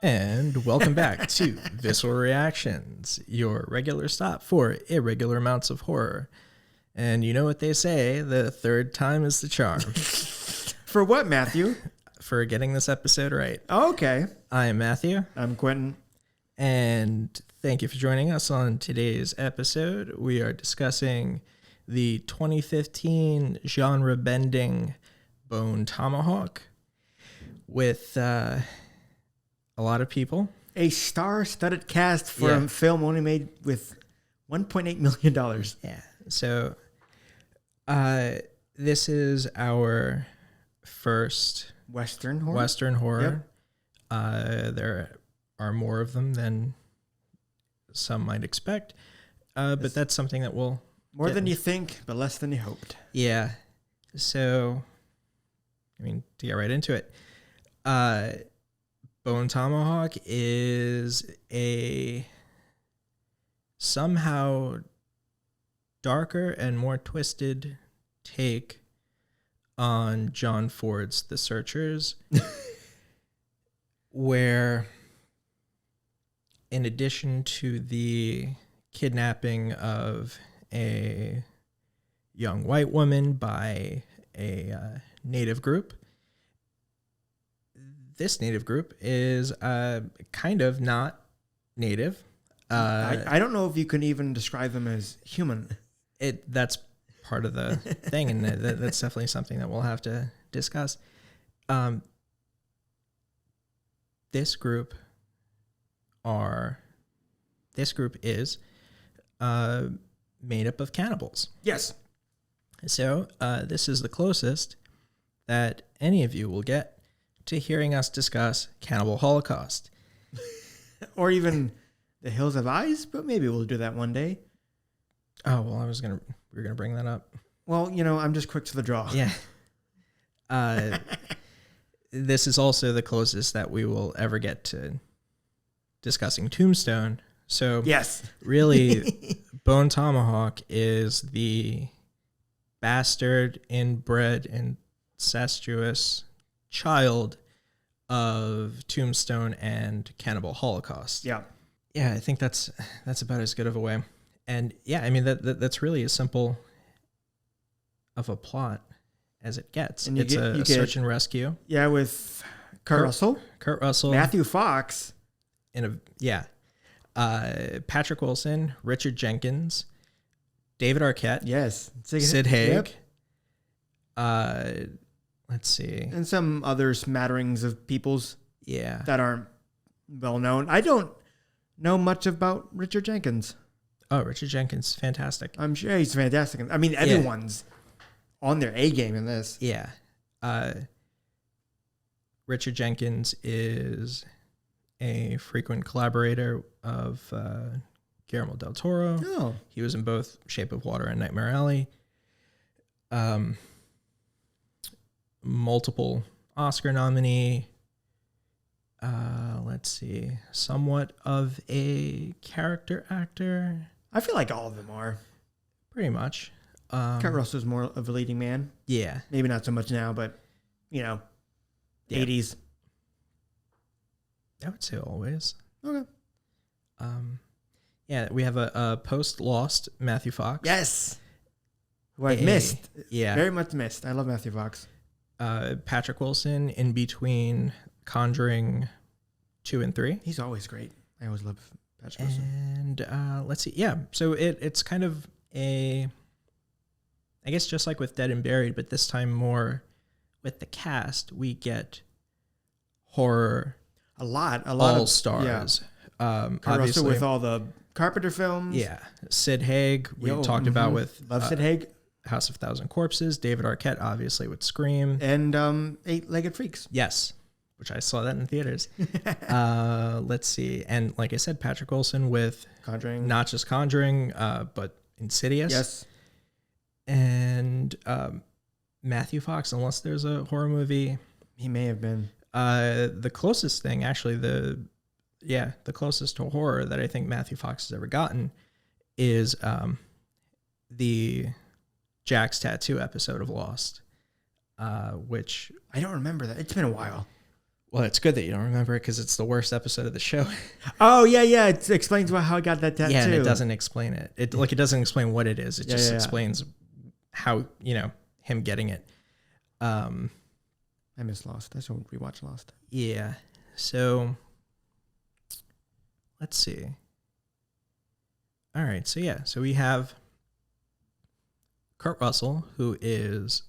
And welcome back to Visceral Reactions, your regular stop for irregular amounts of horror. And you know what they say, the third time is the charm. For what, Matthew? For getting this episode right. Oh, okay. I am Matthew. I'm Quinton. And thank you for joining us on today's episode. We are discussing the 2015 genre-bending Bone Tomahawk with a lot of people. A star-studded cast for a film only made with $1.8 million. Yeah. So this is our first Western horror. Yep. There are more of them than some might expect. But that's something that we'll... More than you think, but less than you hoped. Yeah. So, I mean, to get right into it, Bone Tomahawk is a somehow darker and more twisted take on John Ford's The Searchers, where in addition to the kidnapping of a young white woman by a native group, this native group is kind of not native. I don't know if you can even describe them as human. That's part of the thing, and that's definitely something that we'll have to discuss. This group is made up of cannibals. Yes. So this is the closest that any of you will get to hearing us discuss Cannibal Holocaust. Or even The Hills of Eyes, but maybe we'll do that one day. Oh, well, we were gonna bring that up. Well, I'm just quick to the draw. Yeah. This is also the closest that we will ever get to discussing Tombstone. So yes, really, Bone Tomahawk is the bastard, inbred, incestuous child of Tombstone and Cannibal Holocaust. Yeah. Yeah, I think that's about as good of a way. And yeah, I mean that's really as simple of a plot as it gets. And it's a search and rescue. Yeah, with Kurt Russell, Matthew Fox, Patrick Wilson, Richard Jenkins, David Arquette, yes, Sid Haig. Yep. Let's see, and some other smatterings of peoples. Yeah, that aren't well known. I don't know much about Richard Jenkins. Oh, Richard Jenkins, fantastic. I'm sure he's fantastic. I mean, everyone's on their A game in this. Yeah. Richard Jenkins is a frequent collaborator of Guillermo del Toro. Oh. He was in both Shape of Water and Nightmare Alley. Multiple Oscar nominee. Let's see. Somewhat of a character actor. I feel like all of them are. Pretty much. Kurt Russell's more of a leading man. Yeah. Maybe not so much now, but, 80s. I would say always. Okay. Yeah, we have a post-Lost Matthew Fox. Yes. Who I've missed. Yeah. Very much missed. I love Matthew Fox. Patrick Wilson in between Conjuring 2 and 3. He's always great. I always love Patrick Wilson. And let's see. Yeah, so it's kind of I guess just like with Dead and Buried, but this time more with the cast, we get horror. A lot all of stars. Yeah. Kurt Russell with all the Carpenter films. Yeah. Sid Haig, we talked about with love Sid Haig. House of Thousand Corpses. David Arquette, obviously, with Scream. And Eight-Legged Freaks. Yes, which I saw that in theaters. Let's see. And like I said, Patrick Wilson with Conjuring. Not just Conjuring, but Insidious. Yes. And Matthew Fox, unless there's a horror movie. He may have been. The closest thing, actually, the closest to horror that I think Matthew Fox has ever gotten is the Jack's Tattoo episode of Lost, which I don't remember that. It's been a while. Well, it's good that you don't remember it because it's the worst episode of the show. Oh, yeah. It explains how I got that tattoo. Yeah, and it doesn't explain it. It doesn't explain what it is. It just explains how, him getting it. I miss Lost. I should rewatch Lost. Yeah. So let's see. All right. So we have Kurt Russell, who is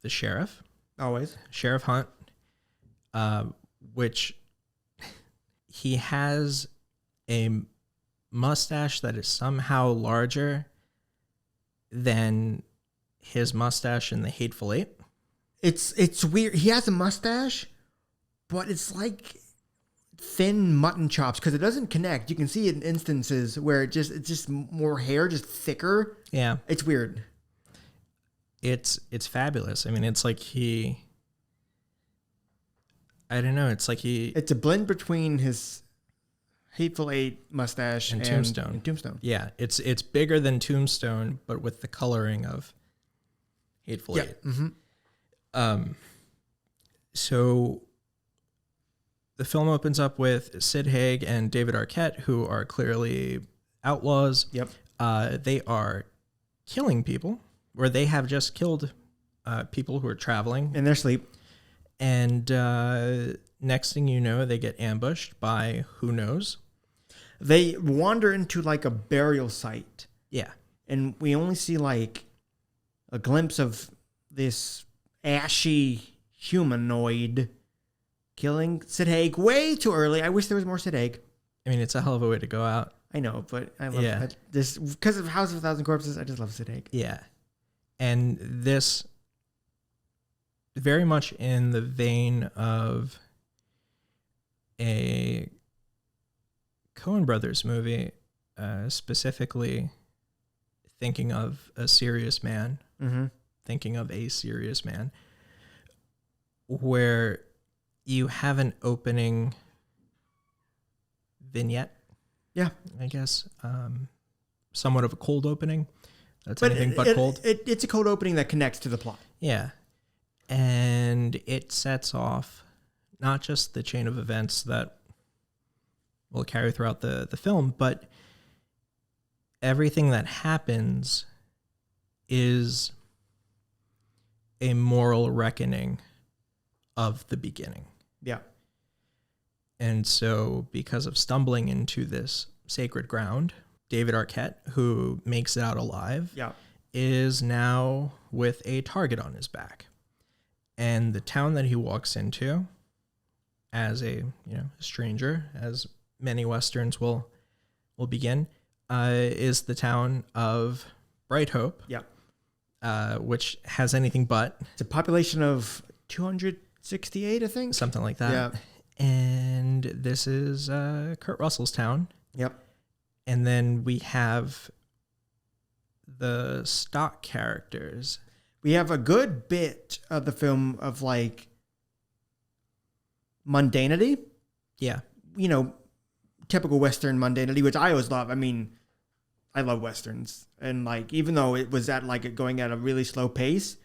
the sheriff. Always. Sheriff Hunt, which he has a mustache that is somehow larger than his mustache in The Hateful Eight. It's weird. He has a mustache, but it's like thin mutton chops because it doesn't connect. You can see it in instances where it's just more hair, just thicker. Yeah, it's weird. It's fabulous. I mean, it's like I don't know. It's like it's a blend between his Hateful Eight mustache and Tombstone. Tombstone. Yeah, it's bigger than Tombstone, but with the coloring of Hateful Eight. Mm-hmm. So the film opens up with Sid Haig and David Arquette, who are clearly outlaws. Yep. They are killing people, or they have just killed people who are traveling in their sleep. And next thing you know, they get ambushed by who knows. They wander into like a burial site. Yeah. And we only see like a glimpse of this ashy humanoid killing Sid Haig way too early. I wish there was more Sid Haig. I mean, it's a hell of a way to go out. I know, but I love this because of House of a Thousand Corpses. I just love Sid Haig. Yeah. And this very much in the vein of a Coen Brothers movie, specifically thinking of A Serious Man, thinking of A Serious Man, where you have an opening vignette. Yeah. I guess. Somewhat of a cold opening. That's anything but cold. It's a cold opening that connects to the plot. Yeah. And it sets off not just the chain of events that will carry throughout the film, but everything that happens is a moral reckoning of the beginning. Yeah. And so because of stumbling into this sacred ground, David Arquette, who makes it out alive, is now with a target on his back. And the town that he walks into as a stranger, as many Westerns will begin, is the town of Bright Hope. Yeah. Which has anything but. It's a population of 268, I think. Something like that. Yeah. And this is Kurt Russell's town. Yep. And then we have the stock characters. We have a good bit of the film of like mundanity. Yeah. Typical Western mundanity, which I always love. I mean, I love Westerns. And like, even though it was going at a really slow pace,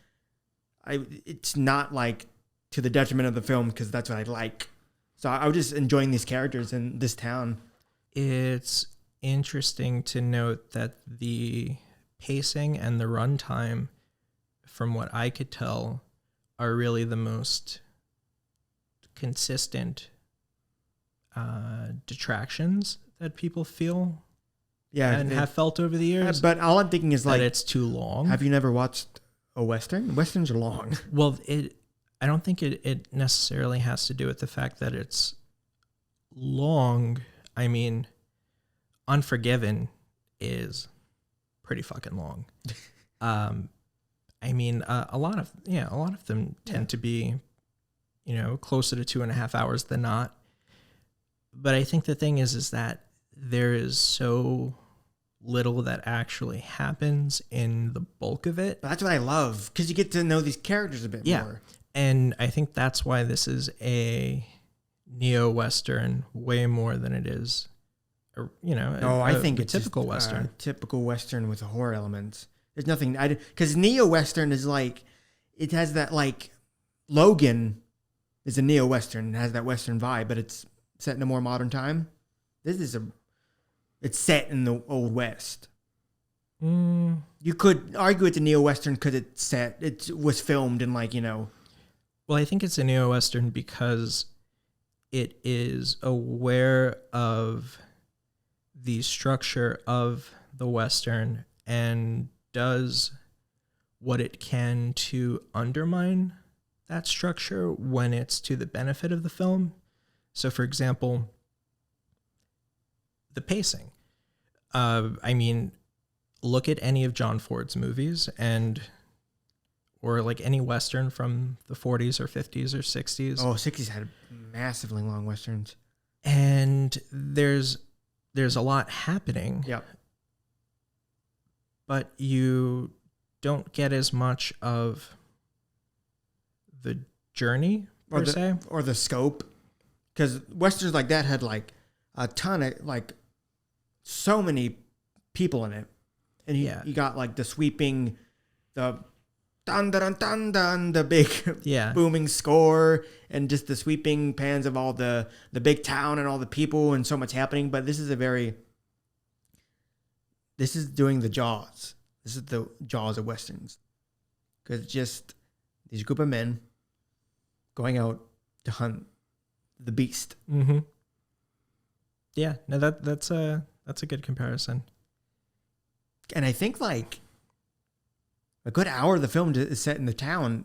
it's not like to the detriment of the film because that's what I like. So I was just enjoying these characters in this town. It's interesting to note that the pacing and the runtime, from what I could tell, are really the most consistent detractions that people feel and have felt over the years. But all I'm thinking is like, it's too long. Have you never watched a Western? Westerns are long. Well, I don't think it necessarily has to do with the fact that it's long. I mean, Unforgiven is pretty fucking long. I mean, a lot of them tend to be, closer to 2.5 hours than not. But I think the thing is that there is so little that actually happens in the bulk of it. That's what I love, because you get to know these characters a bit more. And I think that's why this is a neo-Western way more than it is, I think it's typical Western. Typical Western with horror elements. There's nothing, because neo-Western is like, it has that like Logan, is a neo-Western. It has that Western vibe, but it's set in a more modern time. It's set in the Old West. You could argue it's a neo-Western because it was filmed in Well, I think it's a neo-Western because it is aware of the structure of the Western and does what it can to undermine that structure when it's to the benefit of the film. So, for example, the pacing. Look at any of John Ford's movies or like any Western from the 40s or 50s or 60s. Oh, 60s had massively long Westerns. And there's a lot happening. Yep. But you don't get as much of the journey per se. Or the scope. Because Westerns like that had like a ton of so many people in it. And you got like the sweeping, the dun dun dun dun, the big booming score, and just the sweeping pans of all the big town and all the people and so much happening. But this is doing the Jaws. This is the Jaws of Westerns. Because just these group of men going out to hunt the beast. Mm-hmm. Yeah, no, that's a good comparison. And I think like a good hour of the film is set in the town,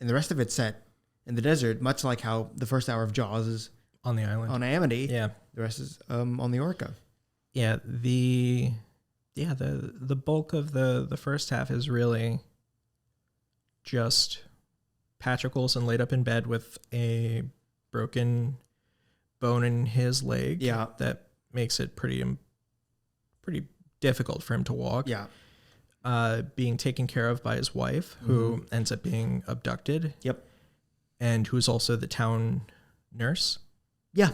and the rest of it's set in the desert, much like how the first hour of Jaws is on the island, on Amity. Yeah, the rest is on the Orca. Yeah, the bulk of the first half is really just Patrick Wilson laid up in bed with a broken bone in his leg. Yeah, that makes it pretty difficult for him to walk. Yeah. Being taken care of by his wife, who ends up being abducted. Yep. And who is also the town nurse. Yeah.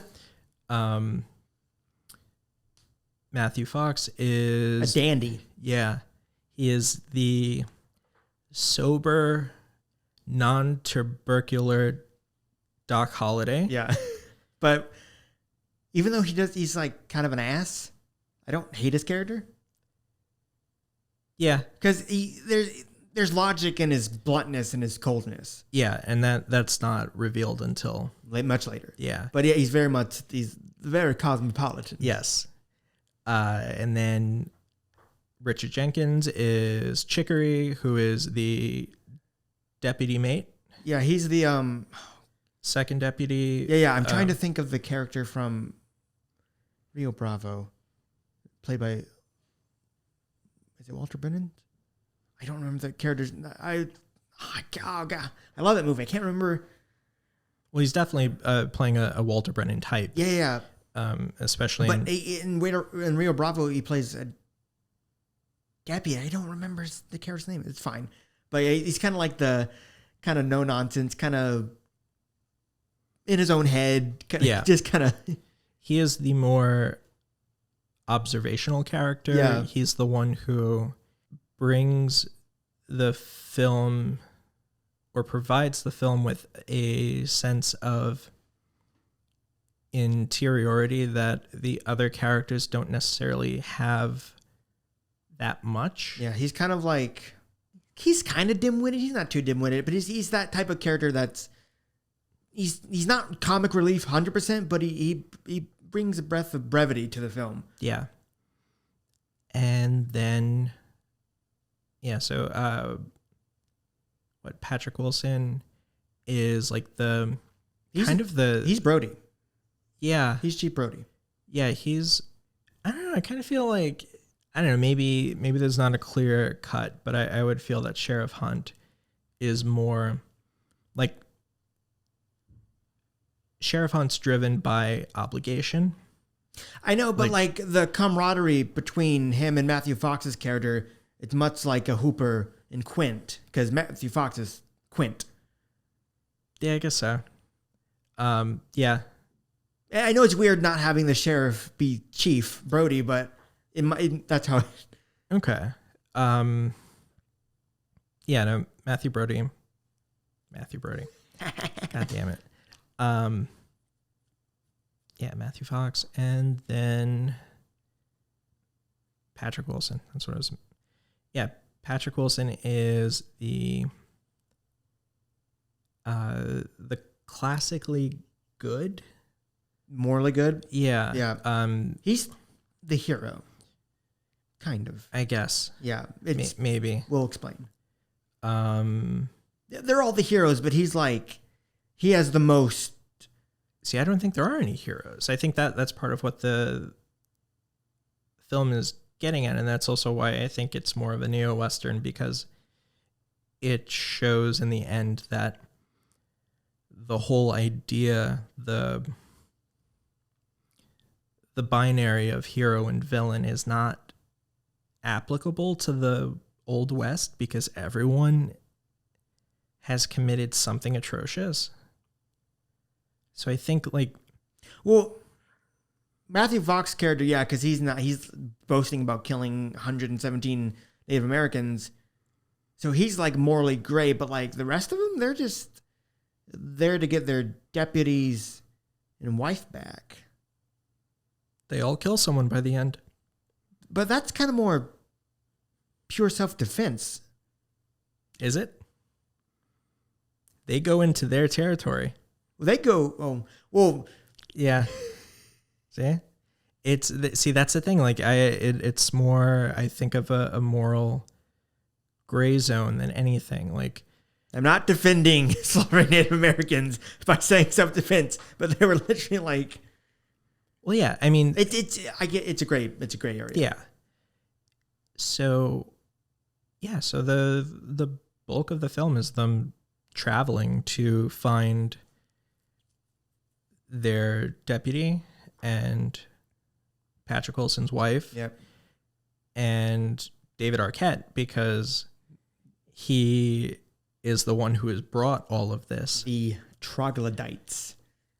Matthew Fox is a dandy. Yeah. He is the sober, non-tubercular Doc Holliday. Yeah. But even though he's like kind of an ass, I don't hate his character. Yeah, because there's logic in his bluntness and his coldness. Yeah, and that's not revealed until much later. Yeah, but yeah, he's very cosmopolitan. Yes, and then Richard Jenkins is Chicory, who is the deputy mate. Yeah, he's the second deputy. Yeah. I'm trying to think of the character from Rio Bravo, played by. Is it Walter Brennan? I don't remember the characters. I love that movie. I can't remember. Well, he's definitely playing a Walter Brennan type. Yeah. Especially. But in Rio Bravo, he plays a deputy. I don't remember the character's name. It's fine. But he's kind of like the kind of no nonsense, kind of in his own head. Just kind of. He is the more observational character. Yeah. He's the one who brings the film or provides the film with a sense of interiority that the other characters don't necessarily have that much. Yeah, he's kind of dim-witted. He's not too dim-witted, but he's that type of character that's he's not comic relief 100%, but he brings a breath of brevity to the film. Yeah. And then, so Patrick Wilson is like he's Brody. Yeah. He's Chief Brody. Yeah, I don't know, I kind of feel like, I don't know, maybe there's not a clear cut, but I would feel that Sheriff Hunt is more like Sheriff Hunt's driven by obligation. I know, but like the camaraderie between him and Matthew Fox's character, it's much like a Hooper and Quint, because Matthew Fox is Quint. Yeah, I guess so. Yeah. I know it's weird not having the sheriff be Chief Brody, but that's how. Okay. Yeah, no, Matthew Brody. God damn it. Um, yeah, Matthew Fox, and then Patrick Wilson. That's what I was. Yeah, Patrick Wilson is the classically good, Morally good. yeah, Yeah. He's the hero, kind of. I guess, Yeah, it's maybe. we'll explain. Um, They're all the heroes, but he's like, he has the most. See, I don't think there are any heroes. I think that's part of what the film is getting at, and that's also why I think it's more of a neo-Western, because it shows in the end that the whole idea, the binary of hero and villain is not applicable to the Old West, because everyone has committed something atrocious. So I think, like, Well, Matthew Fox character, yeah, because he's boasting about killing 117 Native Americans. So he's like morally gray, but like the rest of them, they're just there to get their deputies and wife back. they all kill someone by the end. But that's kind of more pure self-defense. Is it? They go into their territory. They go, oh, well, Yeah. See? See, that's the thing. Like, it's more, I think, of a moral gray zone than anything. Like, I'm not defending slaughtering Native Americans by saying self-defense, but they were literally like, well, yeah, I mean, it's a gray area. yeah. So, yeah, so the bulk of the film is them traveling to find their deputy and Patrick Wilson's wife. Yep. And David Arquette, because he is the one who has brought all of this. The troglodytes.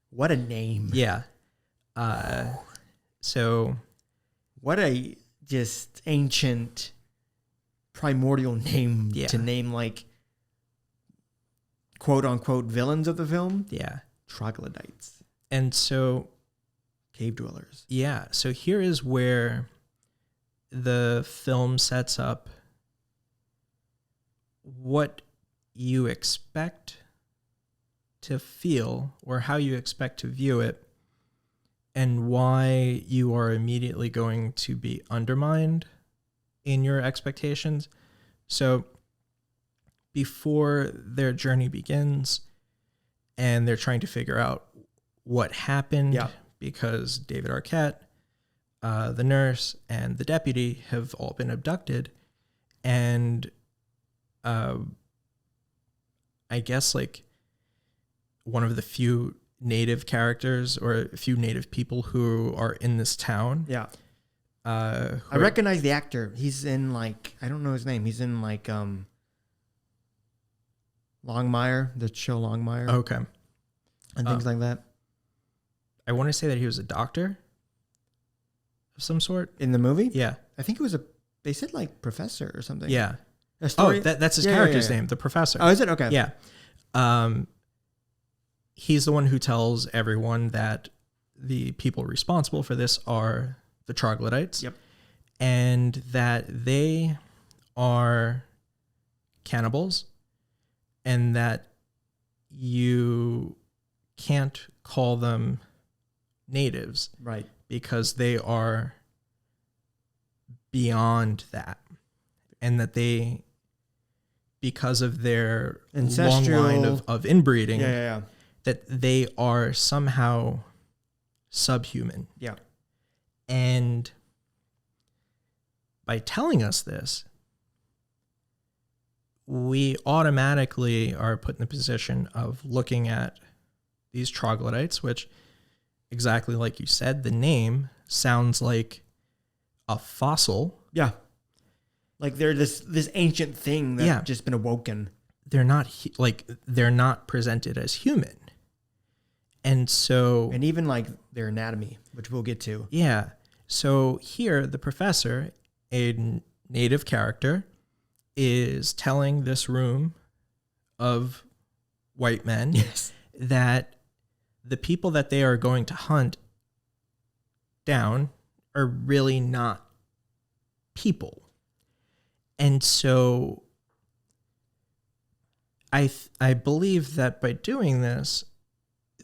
What a name. Yeah. So What a just ancient primordial name to name like quote unquote villains of the film. yeah. Troglodytes. And so, Cave dwellers. yeah. So here is where the film sets up what you expect to feel or how you expect to view it, and why you are immediately going to be undermined in your expectations. So before their journey begins and they're trying to figure out what happened, because David Arquette, the nurse, and the deputy have all been abducted, and I guess like one of the few native characters or a few native people who are in this town. Yeah. I recognize the actor. He's in like, I don't know his name. He's in like Longmire, the show Longmire. Okay. And things like that. I want to say that he was a doctor of some sort. In the movie? Yeah. I think it was they said like professor or something. Yeah. A story? That's his character's name, the professor. Oh, is it? Okay. Yeah. He's the one who tells everyone that the people responsible for this are the troglodytes. Yep. And that they are cannibals, and that you can't call them natives. Right. Because they are beyond that. And that they, because of their ancestral long line of inbreeding, Yeah. that they are somehow subhuman. Yeah. And by telling us this, we automatically are put in the position of looking at these troglodytes, which, exactly like you said, the name sounds like a fossil. Yeah. Like they're this ancient thing that's just been awoken. They're not they're not presented as human. And so, and even like their anatomy, which we'll get to. Yeah. So here, the professor, a native character, is telling this room of white men that the people that they are going to hunt down are really not people. And so I believe that by doing this,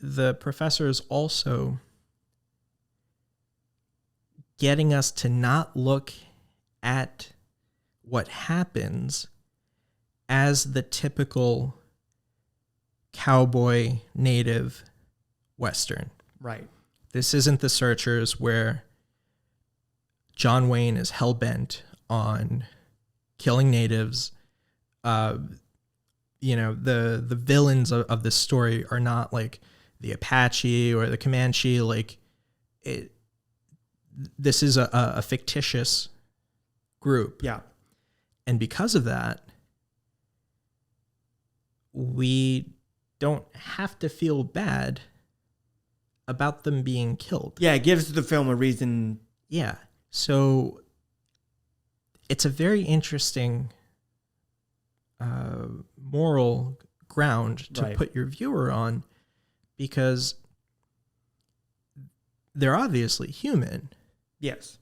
the professor is also getting us to not look at what happens as the typical cowboy native Western. Right. This isn't The Searchers, where John Wayne is hell-bent on killing natives. The villains of this story are not like the Apache or the Comanche. This is a fictitious group. Yeah. And because of that, we don't have to feel bad about them being killed. Yeah, it gives the film a reason. Yeah. So it's a very interesting moral ground to put your viewer on, because they're obviously human. Yes.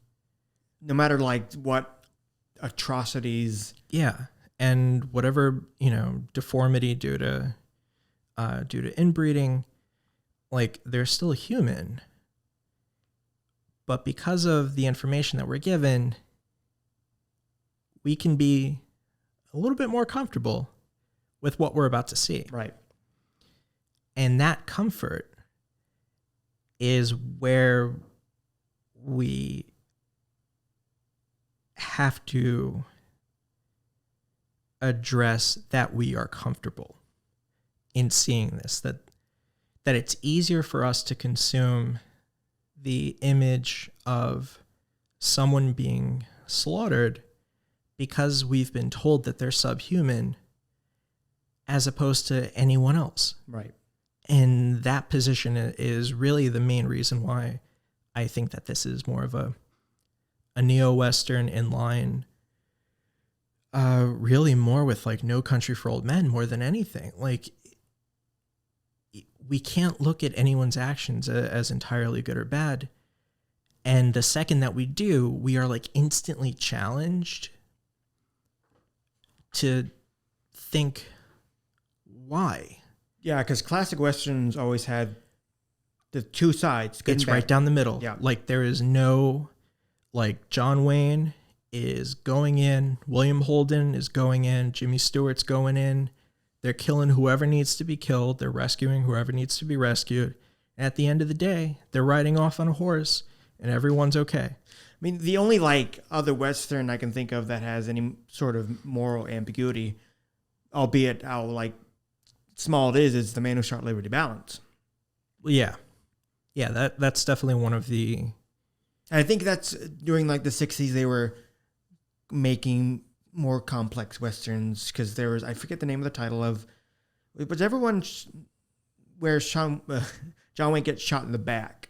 No matter like what atrocities. Yeah. And whatever, deformity due to inbreeding, like, they're still human. But because of the information that we're given, we can be a little bit more comfortable with what we're about to see. Right. And that comfort is where we have to address that we are comfortable in seeing this, that it's easier for us to consume the image of someone being slaughtered because we've been told that they're subhuman, as opposed to anyone else. Right. And that position is really the main reason why I think that this is more of a neo-Western in line, really more with like No Country for Old Men more than anything. Like, we can't look at anyone's actions as entirely good or bad. And the second that we do, we are like instantly challenged to think why. Yeah, because classic Westerns always had the two sides. It's right down the middle. Yeah. Like, there is no, like, John Wayne is going in, William Holden is going in, Jimmy Stewart's going in. They're killing whoever needs to be killed. They're rescuing whoever needs to be rescued. And at the end of the day, they're riding off on a horse and everyone's okay. I mean, the only like other Western I can think of that has any sort of moral ambiguity, albeit how like small it is The Man Who Shot Liberty Balance. Yeah. Yeah, that's definitely one of the... I think that's during like the 60s they were making more complex Westerns, because there was, I forget the name of the title of, was everyone where John Wayne gets shot in the back?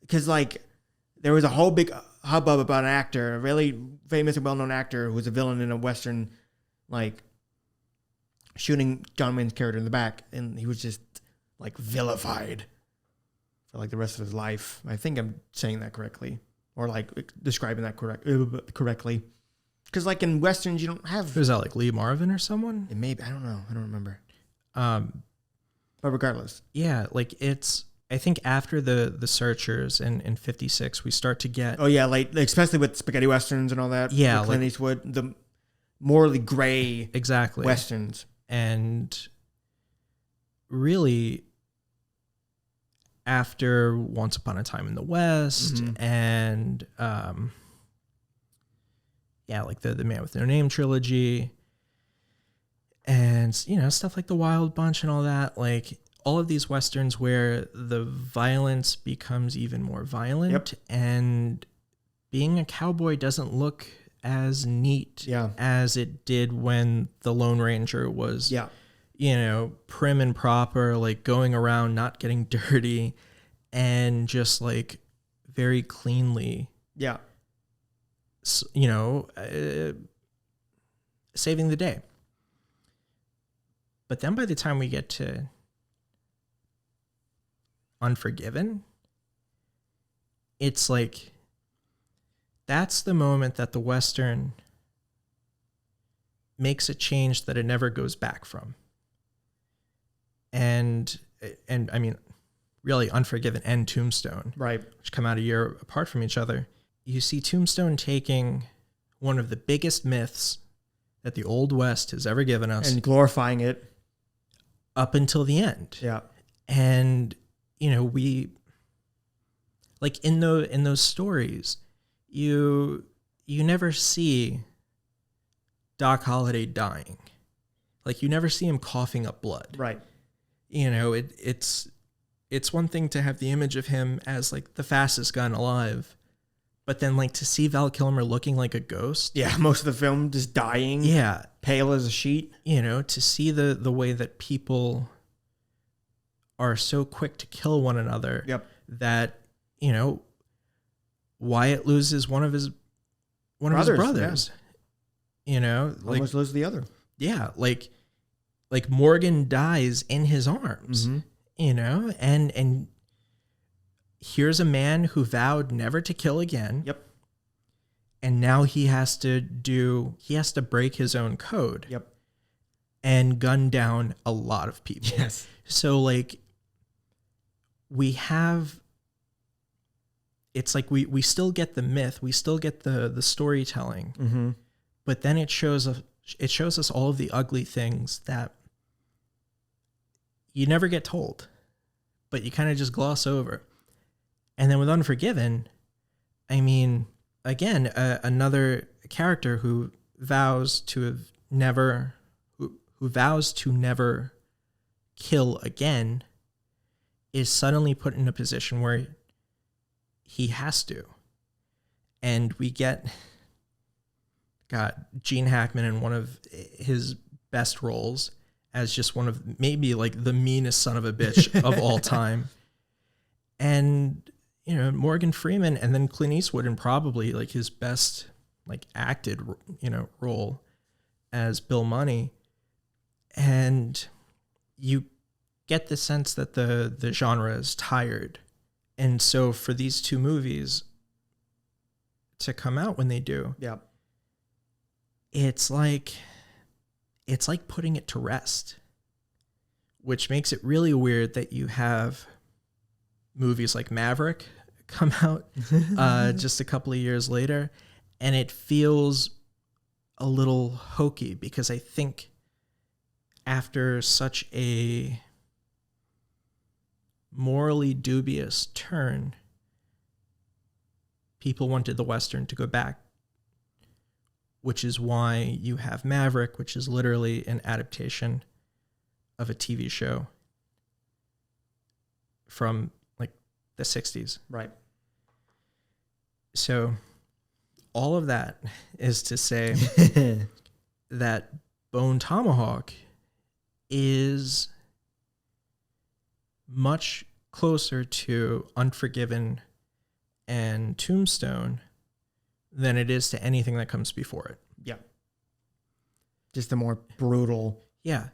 Because like there was a whole big hubbub about an actor, a really famous and well-known actor who was a villain in a Western, like shooting John Wayne's character in the back, and he was just like vilified for like the rest of his life. I think I'm saying that correctly, or like describing that correctly. Because like in Westerns, you don't have... Was that like Lee Marvin or someone? It may be. I don't know. I don't remember. But regardless. Yeah, like it's... I think after the Searchers in 56, we start to get... Oh, yeah, like especially with spaghetti Westerns and all that. Yeah. Clint Eastwood, the morally gray... Exactly. Westerns. And really, after Once Upon a Time in the West and... like the Man with No Name trilogy and, stuff like The Wild Bunch and all that, like all of these Westerns where the violence becomes even more violent and being a cowboy doesn't look as neat as it did when the Lone Ranger was, prim and proper, like going around, not getting dirty and just like very cleanly. Yeah. Saving the day. But then by the time we get to Unforgiven, it's like that's the moment that the Western makes a change that it never goes back from. And I mean, really, Unforgiven and Tombstone, Right. which come out a year apart from each other. You see Tombstone taking one of the biggest myths that the Old West has ever given us And glorifying it up until the end. Yeah. And, you know, we, like in those stories, you never see Doc Holliday dying. Like, you never see him coughing up blood. Right. You know, it's one thing to have the image of him as like the fastest gun alive, but then like to see Val Kilmer looking like a ghost. Yeah, most of the film just dying. Yeah. Pale as a sheet. You know, to see the way that people are so quick to kill one another. Yep. That, you know, Wyatt loses one of his brothers. Yeah. You know, like, almost loses the other. Yeah, like Morgan dies in his arms. Mm-hmm. You know, and here's a man who vowed never to kill again. Yep. And now he has to break his own code. Yep. And gun down a lot of people. Yes. So like it's like we still get the myth, we still get the storytelling. Mm-hmm. But then it shows us all of the ugly things that you never get told, but you kind of just gloss over. And then with Unforgiven, I mean, again, another character who vows to never kill again is suddenly put in a position where he has to. And we get Gene Hackman in one of his best roles as just one of maybe like the meanest son of a bitch of all time. And, you know, Morgan Freeman and then Clint Eastwood in probably like his best like acted, you know, role as Bill Money. And you get the sense that the genre is tired. And so for these two movies to come out when they do, yeah, it's like putting it to rest, which makes it really weird that you have movies like Maverick come out just a couple of years later, and it feels a little hokey because I think after such a morally dubious turn, people wanted the Western to go back, which is why you have Maverick, which is literally an adaptation of a TV show from like the 60s. Right. So all of that is to say that Bone Tomahawk is much closer to Unforgiven and Tombstone than it is to anything that comes before it. Yeah. Just a more brutal, Yeah.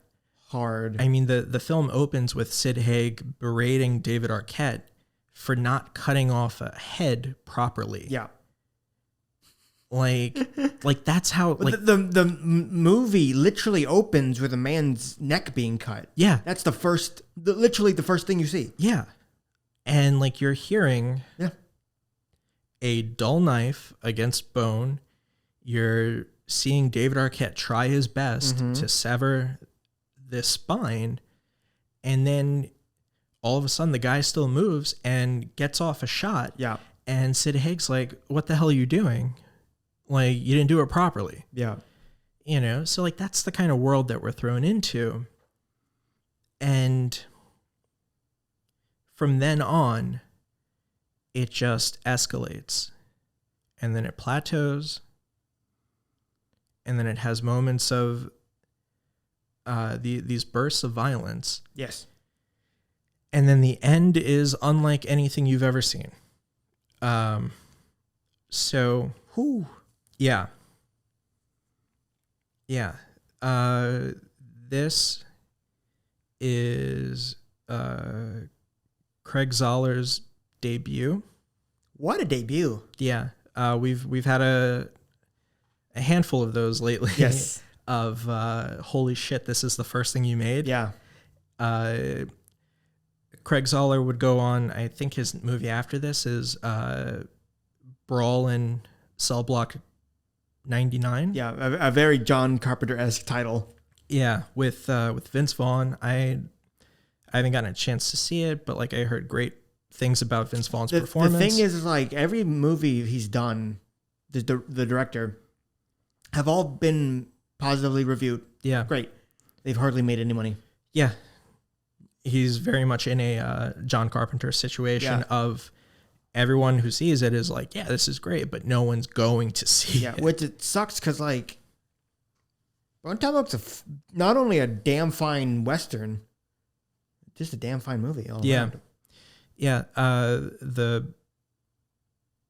hard. I mean, the film opens with Sid Haig berating David Arquette for not cutting off a head properly. Yeah. Like that's how, like, the movie literally opens with a man's neck being cut. yeah. That's literally the first thing you see. Yeah. And like you're hearing a dull knife against bone. You're seeing David Arquette try his best to sever this spine. And then all of a sudden the guy still moves and gets off a shot. Yeah. And Sid Haig's like, what the hell are you doing? Like, you didn't do it properly. Yeah. You know? So like that's the kind of world that we're thrown into. And from then on, it just escalates. And then it plateaus. And then it has moments of these bursts of violence. Yes. And then the end is unlike anything you've ever seen. So, yeah. Yeah. This is Craig Zoller's debut. What a debut. Yeah. We've had a handful of those lately. Yes. Of holy shit, this is the first thing you made. Yeah. Craig Zoller would go on, I think his movie after this is Brawl in Cell Block 99. Yeah, a very John Carpenter-esque title. Yeah, with Vince Vaughn. I haven't gotten a chance to see it, but like I heard great things about Vince Vaughn's performance. The thing is like every movie he's done, the director, have all been positively reviewed. Yeah. Great. They've hardly made any money. Yeah. He's very much in a John Carpenter situation of everyone who sees it is like, yeah, this is great, but no one's going to see it. Which it sucks because like Bone Tomahawk's not only a damn fine Western, just a damn fine movie all around. Yeah.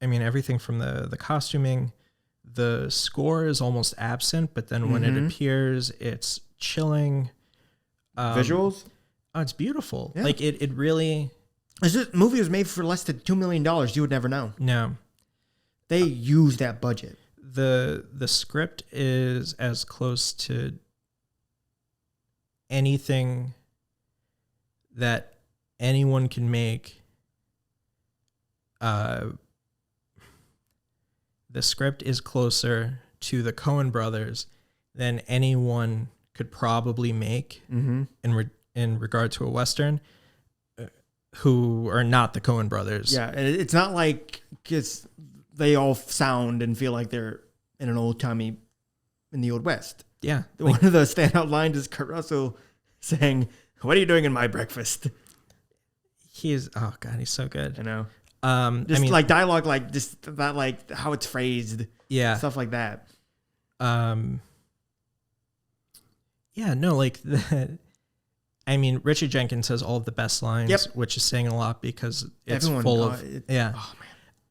Everything from the costuming, the score is almost absent, but then when it appears, it's chilling. Visuals? Oh, it's beautiful. Yeah. Like it really. This movie was made for less than $2 million. You would never know. No. They use that budget. The script is as close to anything that anyone can make. The script is closer to the Coen brothers than anyone could probably make in regard to a Western, who are not the Coen brothers. Yeah, and it's not like because they all sound and feel like they're in an old timey in the Old West. Yeah. One of the standout lines is Kurt Russell saying, "What are you doing in my breakfast?" He's so good. I know. Like dialogue, like just that, like how it's phrased. Yeah. Stuff like that. Richard Jenkins has all of the best lines, which is saying a lot because it's full of yeah. Oh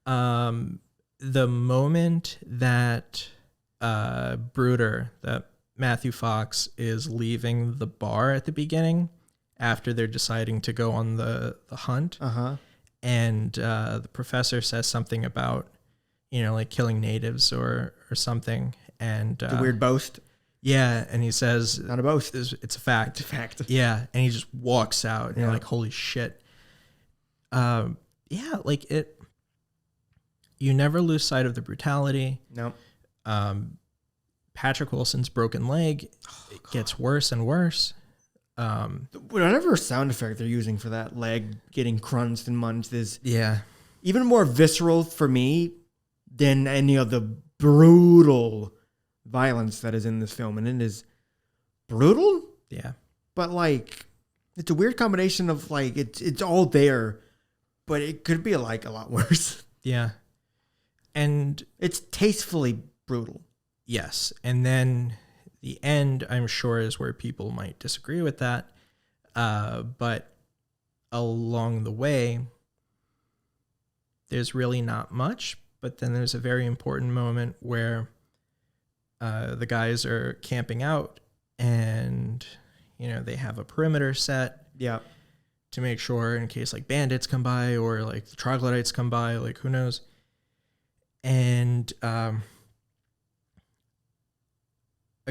man. The moment that Bruder, that Matthew Fox is leaving the bar at the beginning after they're deciding to go on the hunt. And the professor says something about, like killing natives or something. And the weird boast. Yeah. And he says, not a boast. It's a fact. It's a fact. Yeah. And he just walks out and you're like, holy shit. You never lose sight of the brutality. No. Patrick Wilson's broken leg gets worse and worse. Whatever sound effect they're using for that leg getting crunched and munched is even more visceral for me than any of the brutal violence that is in this film. And it is brutal. Yeah. But like, it's a weird combination of like, it's all there, but it could be like a lot worse. Yeah. And it's tastefully brutal. Yes. And then the end, I'm sure, is where people might disagree with that. But along the way, there's really not much. But then there's a very important moment where the guys are camping out and, they have a perimeter set. Yeah. To make sure in case like bandits come by or like the troglodytes come by, like who knows. And a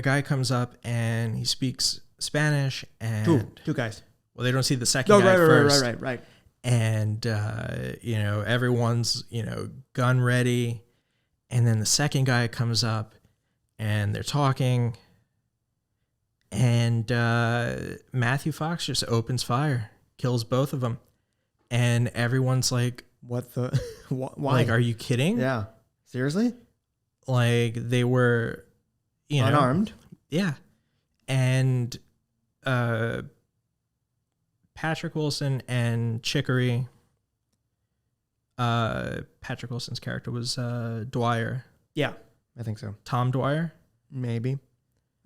guy comes up and he speaks Spanish and two guys. Well, they don't see the second guy first. Right. And everyone's gun ready, and then the second guy comes up and they're talking, and Matthew Fox just opens fire, kills both of them, and everyone's like, "What the? Why? Like, are you kidding? Yeah, seriously? Like they were." Unarmed. Yeah. And Patrick Wilson and Chicory. Patrick Wilson's character was Dwyer. Yeah, I think so. Tom Dwyer? Maybe.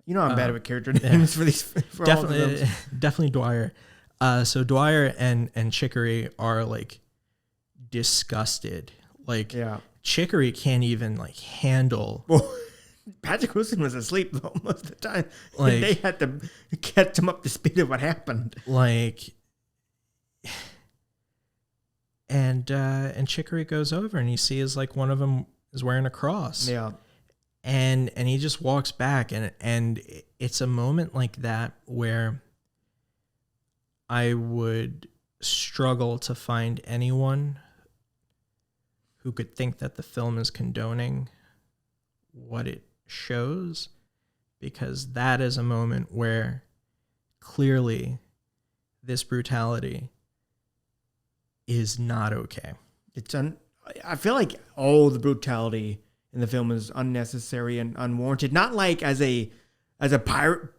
I'm bad with character names for these. For definitely Dwyer. So Dwyer and Chicory are like disgusted. Like Chicory can't even like handle. Patrick Wilson was asleep though most of the time. Like, they had to catch him up to speed of what happened. Like, And Chicory goes over and he sees like one of them is wearing a cross. Yeah. And he just walks back, and it's a moment like that where I would struggle to find anyone who could think that the film is condoning what it shows, because that is a moment where clearly this brutality is not okay. I feel like all the brutality in the film is unnecessary and unwarranted. Not like as a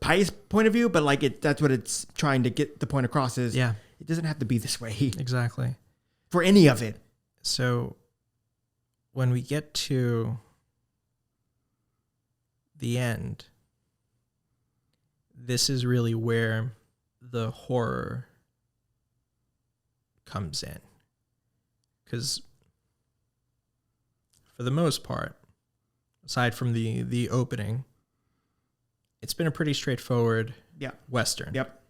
pious point of view, but like that's what it's trying to get the point across is. Yeah. It doesn't have to be this way. Exactly. For any of it. So when we get to the end, this is really where the horror comes in. Because for the most part, aside from the opening, it's been a pretty straightforward Western. Yep.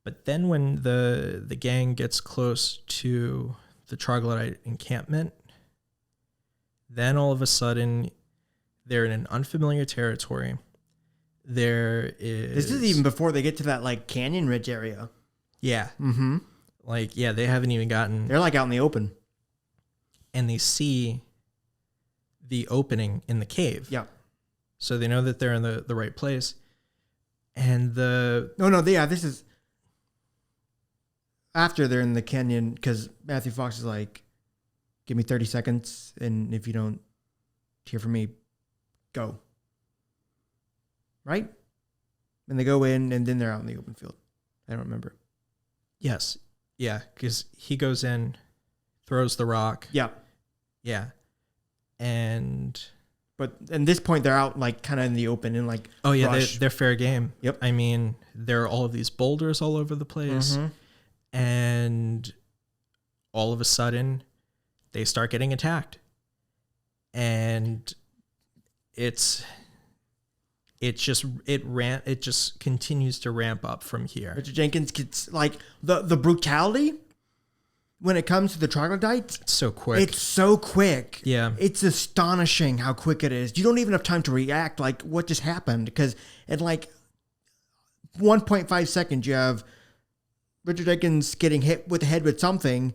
But then when the gang gets close to the troglodyte encampment, then all of a sudden they're in an unfamiliar territory. This is even before they get to that like canyon ridge area. Yeah. Mm-hmm. Like, yeah, they haven't even gotten... They're like out in the open. And they see the opening in the cave. Yeah. So they know that they're in the right place. And this is after they're in the canyon, because Matthew Fox is like, give me 30 seconds, and if you don't hear from me, go. Right? And they go in, and then they're out in the open field. I don't remember. Yes. Yeah, because he goes in, throws the rock. Yeah. Yeah. But at this point, they're out like kind of in the open and like. Oh yeah, they're fair game. Yep. I mean, there are all of these boulders all over the place, and all of a sudden, they start getting attacked, and it just continues to ramp up from here. Richard Jenkins gets like the brutality when it comes to the troglodytes. It's so quick. It's so quick. Yeah. It's astonishing how quick it is. You don't even have time to react like what just happened, because in like 1.5 seconds you have Richard Jenkins getting hit with the head with something,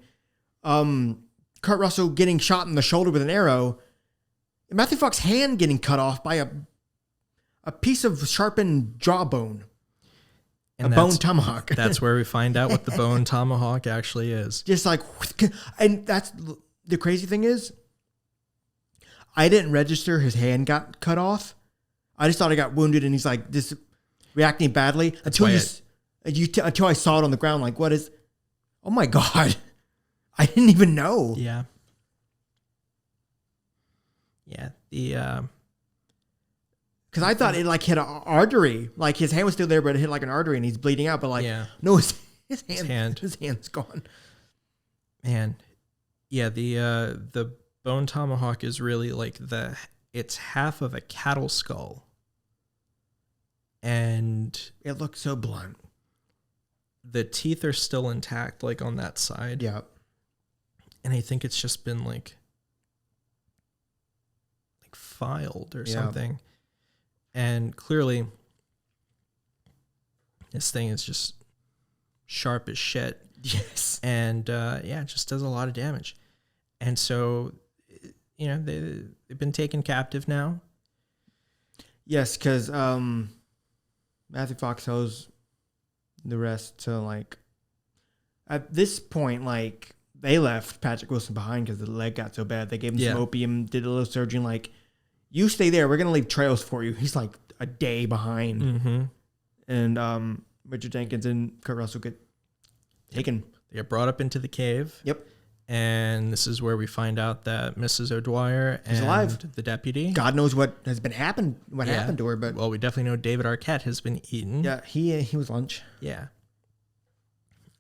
Kurt Russell getting shot in the shoulder with an arrow, and Matthew Fox's hand getting cut off by a piece of sharpened jawbone. And a bone tomahawk. That's where we find out what the bone tomahawk actually is. Just like, and that's the crazy thing is, I didn't register his hand got cut off. I just thought he got wounded, and he's like this reacting badly until I saw it on the ground. Like, what is? Oh my God, I didn't even know. Yeah. Yeah. Because I thought it like hit an artery. Like his hand was still there, but it hit like an artery and he's bleeding out. But like, no, his hand's gone. Man, yeah, the bone tomahawk is really like it's half of a cattle skull. And it looks so blunt. The teeth are still intact, like on that side. Yeah. And I think it's just been like filed or something. And clearly, this thing is just sharp as shit. Yes. And it just does a lot of damage. And so, they've been taken captive now. Yes, because Matthew Fox tells the rest to like. At this point, like they left Patrick Wilson behind because the leg got so bad. They gave him some opium, did a little surgery, like. You stay there. We're going to leave trails for you. He's like a day behind. Mm-hmm. And Richard Jenkins and Kurt Russell get taken. They get brought up into the cave. Yep. And this is where we find out that Mrs. O'Dwyer and alive. The deputy. God knows what has been happened to her. But well, we definitely know David Arquette has been eaten. Yeah, he was lunch. Yeah.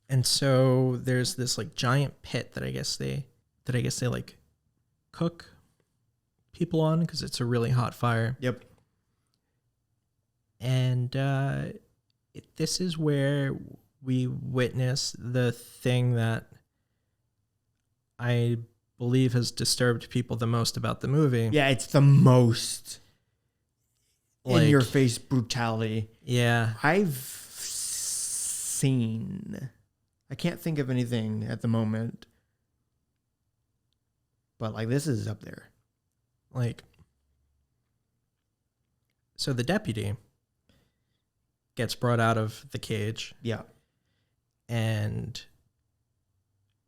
And so there's this like giant pit that I guess they like cook people on because it's a really hot fire. Yep. And this is where we witness the thing that I believe has disturbed people the most about the movie. Yeah, it's the most Like, in your face brutality yeah. I've seen. I can't think of anything at the moment, but like this is up there. Like, so the deputy gets brought out of the cage, Yeah. and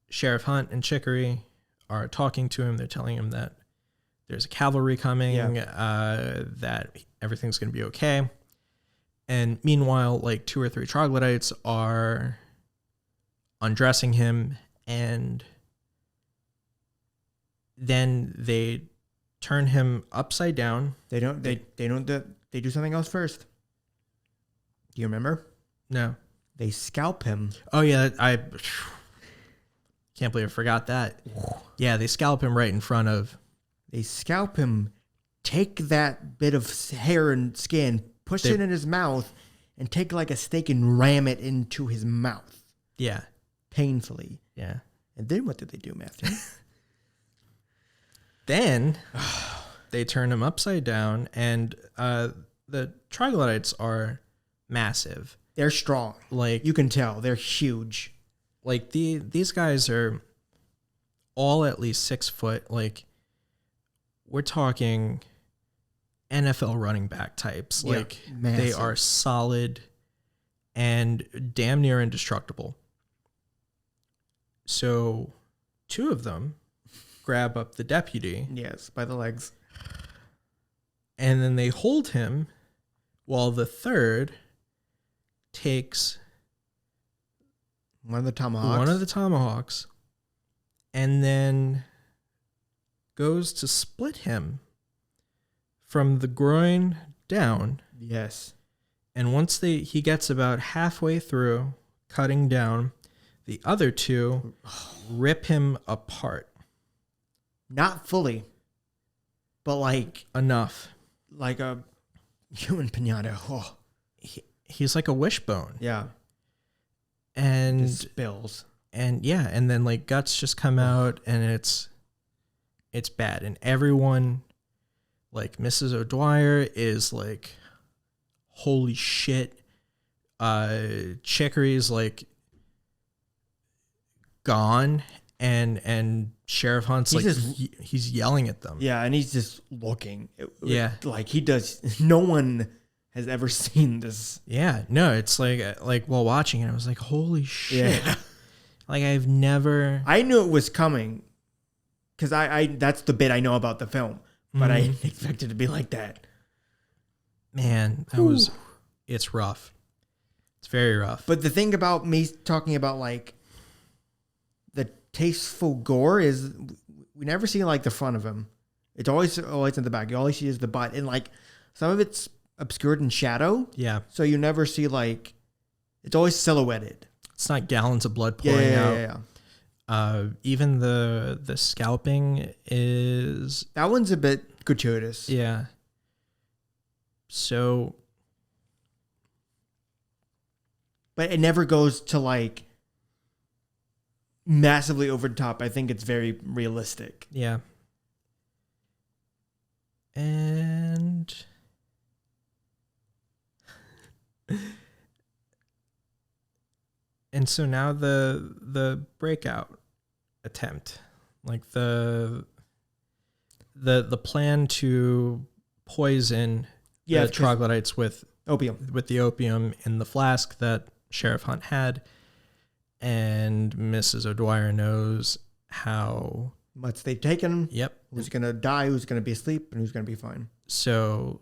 Sheriff Hunt and Chicory are talking to him. They're telling him that there's a cavalry coming, that everything's going to be okay. And meanwhile, like 2 or 3 troglodytes are undressing him, and then they turn him upside down. They do something else first. Do you remember? No. They scalp him. Oh, yeah. I can't believe I forgot that. Yeah, they scalp him right in front of. They scalp him, take that bit of hair and skin, push it in his mouth, and take like a stake and ram it into his mouth. Yeah. Painfully. Yeah. And then what do they do, Matthew? Then they turn him upside down, and the troglodytes are massive. They're strong. Like, You can tell. They're huge. like these guys are all at least 6 foot. Like, we're talking NFL running back types. Yeah, Like, they massive. are solid and damn near indestructible. So 2 of them grab up the deputy, Yes, by the legs. and then they hold him while the third takes One of the tomahawks. one of the tomahawks and then goes to split him from the groin down. Yes. And once he gets about halfway through cutting down, the other 2 rip him apart. Not fully, but like Enough. a human pinata. Oh, He's like a wishbone. yeah. And Just spills. and yeah, and then like guts just come out, and it's bad. And everyone, like Mrs. O'Dwyer is like, holy shit. Chicory's like gone, and Sheriff Hunt's he's yelling at them. Yeah, and he's just looking. Yeah. Like he does. No one has ever seen this. Yeah, no, it's like while watching it, I was like, holy shit. Yeah. Like, I've never. I knew it was coming because I that's the bit I know about the film, but I didn't expect it to be like that. Man, it's rough. It's very rough. But the thing about me talking about like the tasteful gore is we never see like the front of him. It's always in the back. You always see is the butt, and like some of it's obscured in shadow. Yeah. So you never see like it's always silhouetted. It's not gallons of blood pouring out. Yeah. Even the scalping is. That one's a bit gratuitous. Yeah. So. But it never goes to like massively over the top. I think it's very realistic. Yeah. And. And so now the breakout attempt, like the plan to poison the troglodytes with the opium in the flask that Sheriff Hunt had, and Mrs. O'Dwyer knows how much they've taken. Yep. Who's gonna die? Who's gonna be asleep? And who's gonna be fine? So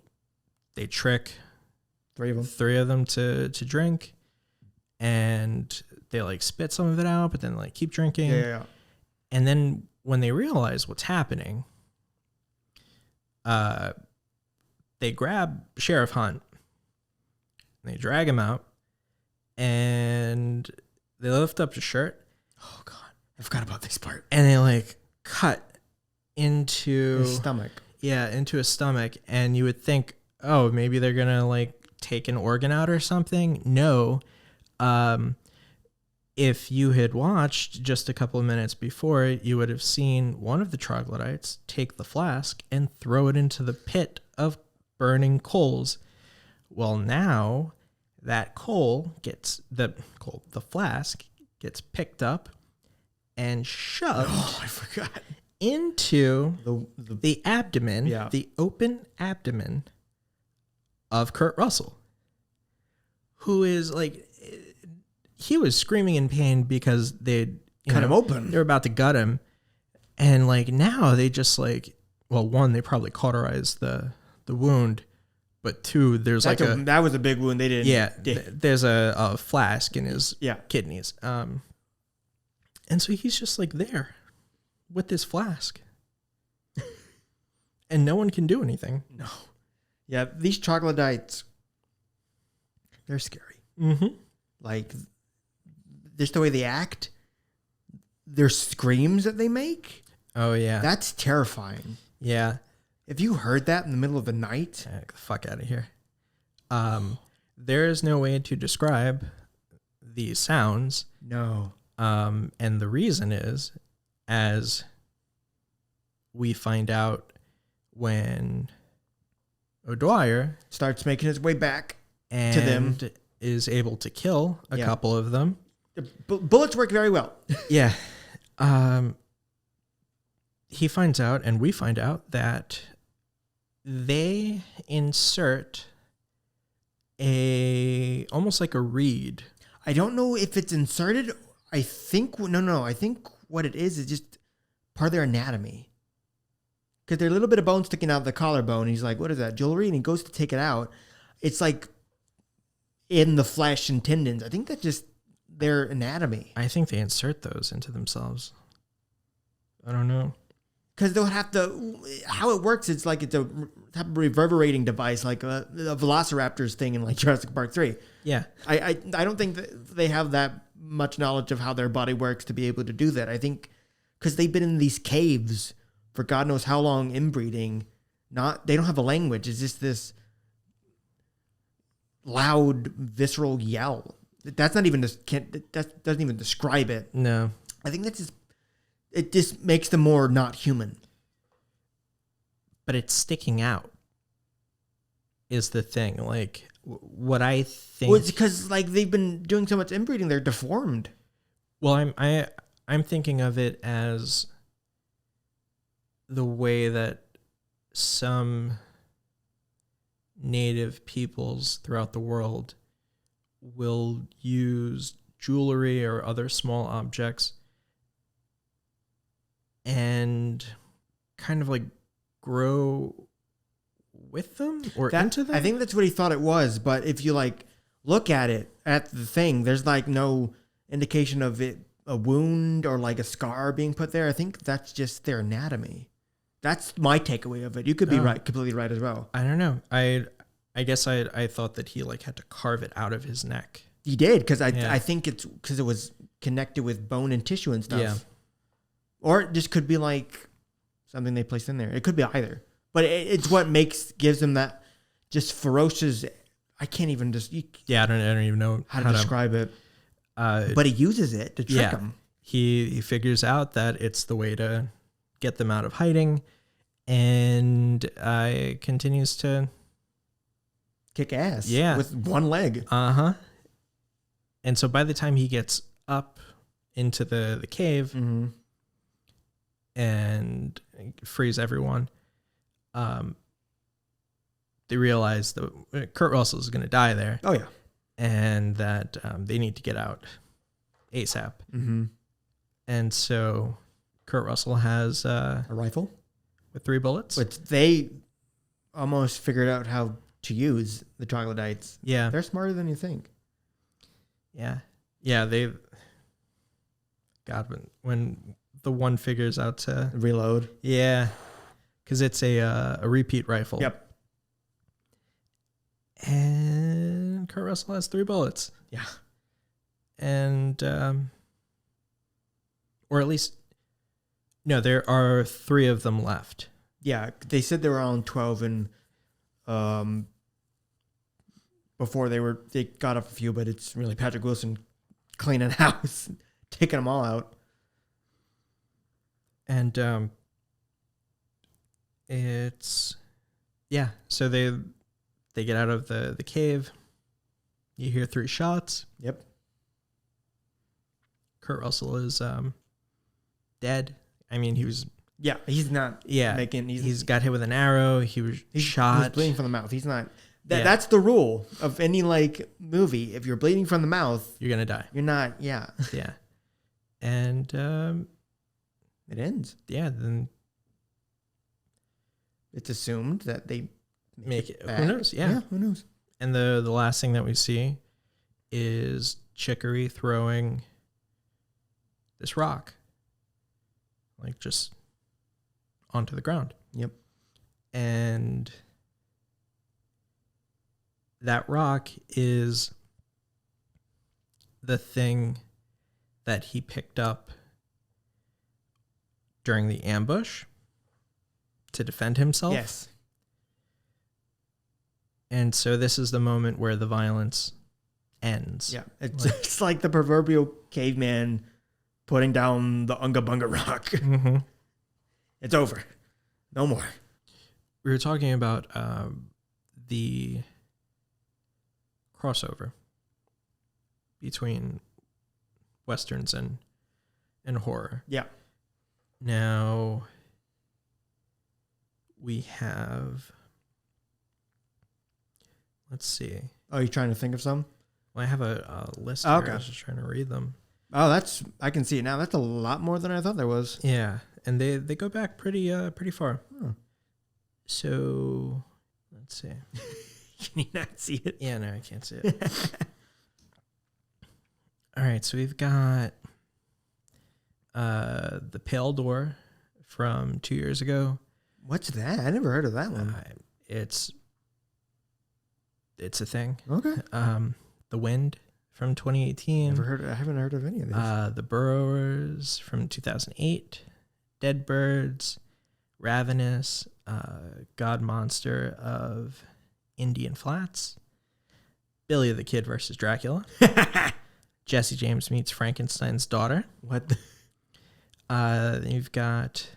they trick 3 of them. 3 of them to drink. And they like spit some of it out, but then like keep drinking. Yeah. And then when they realize what's happening, they grab Sheriff Hunt, and they drag him out, and they lift up his shirt. Oh God, I forgot about this part. And they like cut into His stomach. Yeah, into his stomach. And you would think, oh, maybe they're gonna like take an organ out or something. No. if you had watched just a couple of minutes before, you would have seen one of the troglodytes take the flask and throw it into the pit of burning coals. Well, now that the flask gets picked up and shoved I forgot. into the abdomen, the open abdomen of Kurt Russell, who is like, he was screaming in pain because they'd cut him open. They were about to gut him. And like now they just like, well, one, they probably cauterized the wound, but two, there's that was a big wound. They didn't. Yeah. There's a flask in his kidneys. And so he's just like there with this flask and no one can do anything. No. Yeah. These troglodytes, they're scary. Mm-hmm. Like, just the way they act, their screams that they make. Oh, yeah. That's terrifying. Yeah. If you heard that in the middle of the night. Get the fuck out of here. There is no way to describe these sounds. No. And the reason is, as we find out when O'Dwyer starts making his way back and to them, is able to kill a couple of them. The bullets work very well. Yeah. He finds out, and we find out, that they insert almost like a reed. I don't know if it's inserted. I think what it is just part of their anatomy. Because there's a little bit of bone sticking out of the collarbone. And he's like, what is that, jewelry? And he goes to take it out. It's like in the flesh and tendons. I think that's just their anatomy. I think they insert those into themselves. I don't know. Because they'll have to, how it works, it's like it's a type of reverberating device, like a Velociraptors thing in like Jurassic Park 3. Yeah. I don't think that they have that much knowledge of how their body works to be able to do that. I think because they've been in these caves for God knows how long, inbreeding. They don't have a language. It's just this loud, visceral yell. That's not even that doesn't even describe it. No. I think it just makes them more not human. But it's sticking out is the thing. Like, what I think... Well, it's because like they've been doing so much inbreeding, they're deformed. Well, I'm thinking of it as the way that some native peoples throughout the world will use jewelry or other small objects and kind of like grow with them or into them. I think that's what he thought it was, but if you like look at it at the thing, there's like no indication of it, a wound or like a scar being put there. I think that's just their anatomy. That's my takeaway of it. You could be right, completely right as well. I don't know. I guess I thought that he like had to carve it out of his neck. He did, because I think it's because it was connected with bone and tissue and stuff. Yeah. Or it just could be like something they placed in there. It could be either. But it's what gives them that just ferocious. I can't even I don't even know how to describe it. But he uses it to trick them. He figures out that it's the way to get them out of hiding, and continues to kick ass. Yeah, with one leg. And so by the time he gets up into the cave and frees everyone, they realize that Kurt Russell is going to die there. Oh, yeah. And that they need to get out ASAP. Mm-hmm. And so Kurt Russell has a rifle with 3 bullets. Which they almost figured out how to use, the troglodytes. Yeah. They're smarter than you think. Yeah. Yeah, when the one figures out to reload. Yeah. Because it's a repeat rifle. Yep. And Kurt Russell has 3 bullets. Yeah. And, or at least, no, there are 3 of them left. Yeah. They said they were on 12 and, before they got up a few, but it's really Patrick Wilson cleaning house, taking them all out. And it's so they get out of the cave. You hear 3 shots. Yep. Kurt Russell is dead. I mean, he was he's not making he's got hit with an arrow. He was shot. He's bleeding from the mouth. He's not that's the rule of any like movie. If you're bleeding from the mouth, you're gonna die. You're not And it ends. Then it's assumed that they make it. Back. Who knows? Yeah, who knows? And the last thing that we see is Chicory throwing this rock, like just onto the ground. Yep. And that rock is the thing that he picked up during the ambush to defend himself. Yes. And so this is the moment where the violence ends. Yeah. It's like the proverbial caveman putting down the Unga Bunga rock. Mm-hmm. It's over. No more. We were talking about the crossover between Westerns and horror. Yeah. Now, we have... Let's see. Oh, you're trying to think of some? Well, I have a list Oh, here. okay. I was just trying to read them. Oh, I can see it now. That's a lot more than I thought there was. Yeah, and they go back pretty far. Oh. So, let's see. Can you not see it? Yeah, no, I can't see it. All right, so we've got the Pale Door from 2 years ago. What's that? I never heard of that one. It's a thing. Okay. The Wind from 2018. I haven't heard of any of these. The Burrowers from 2008. Dead Birds, Ravenous, God Monster of Indian Flats, Billy the Kid versus Dracula, Jesse James meets Frankenstein's daughter. What? Then you've got,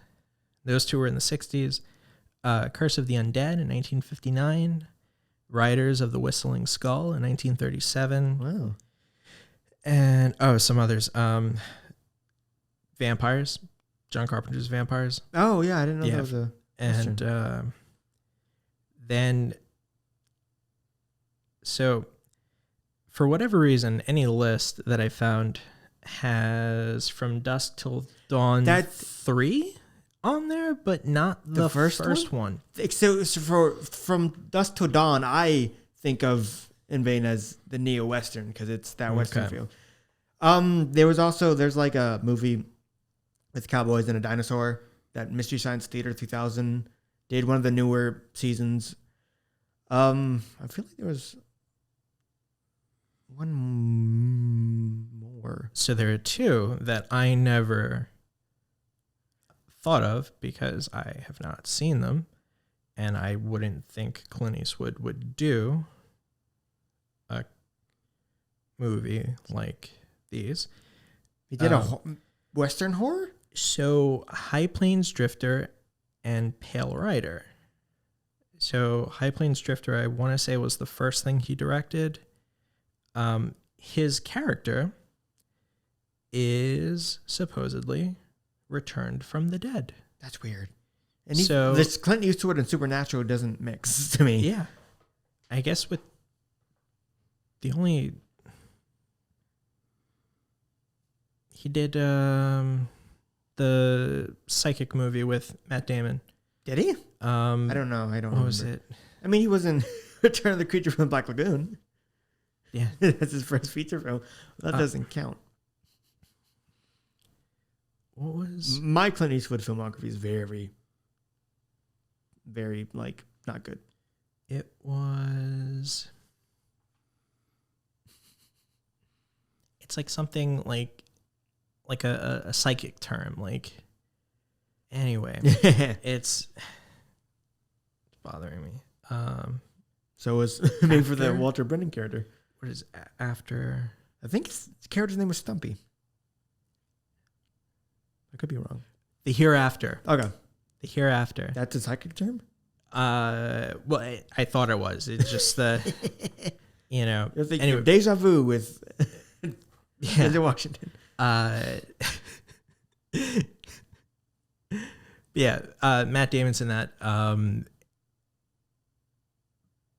those two were in the 60s. Curse of the Undead in 1959. Riders of the Whistling Skull in 1937. Wow. And, some others. Vampires. John Carpenter's Vampires. Oh, yeah. I didn't know that was a... And then... So, for whatever reason, any list that I found has From Dusk Till Dawn 3 on there, but not the first one. So for From Dusk Till Dawn, I think of in vain as the neo-Western because it's that Western feel. There's like a movie with cowboys and a dinosaur that Mystery Science Theater 2000 did, one of the newer seasons. I feel like there was one more. So there are two that I never thought of because I have not seen them, and I wouldn't think Clint Eastwood would do a movie like these. He did a Western horror? So High Plains Drifter and Pale Rider. So High Plains Drifter, I want to say, was the first thing he directed. His character is supposedly returned from the dead. That's weird. And this Clint Eastwood and Supernatural doesn't mix to me. Yeah. I guess with the only... He did the psychic movie with Matt Damon. Did he? I don't know. I don't know. What was it? I mean, he was in Return of the Creature from the Black Lagoon. Yeah. That's his first feature film. That doesn't count. What was... My Clint Eastwood filmography is very, very, not good. It was... It's like something like a psychic term. Anyway, it's bothering me. So it's made for the Walter Brennan character. What is after? I think his character's name was Stumpy. I could be wrong. The Hereafter. Okay. The Hereafter. That's a psychic term? Well, I thought it was. It's just the, you know. Anyway, deja vu with Denzel Washington. Yeah, Matt Damon's in that.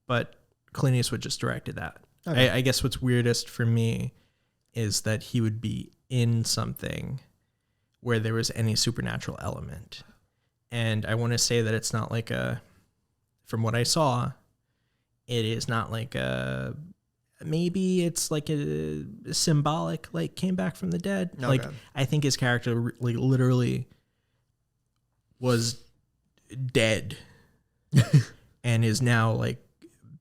But Clint Eastwood just directed that. Okay. I guess what's weirdest for me is that he would be in something where there was any supernatural element. And I want to say that it's not like from what I saw, it is not like maybe it's like a symbolic, like came back from the dead. Okay. Like I think his character like literally was dead and is now like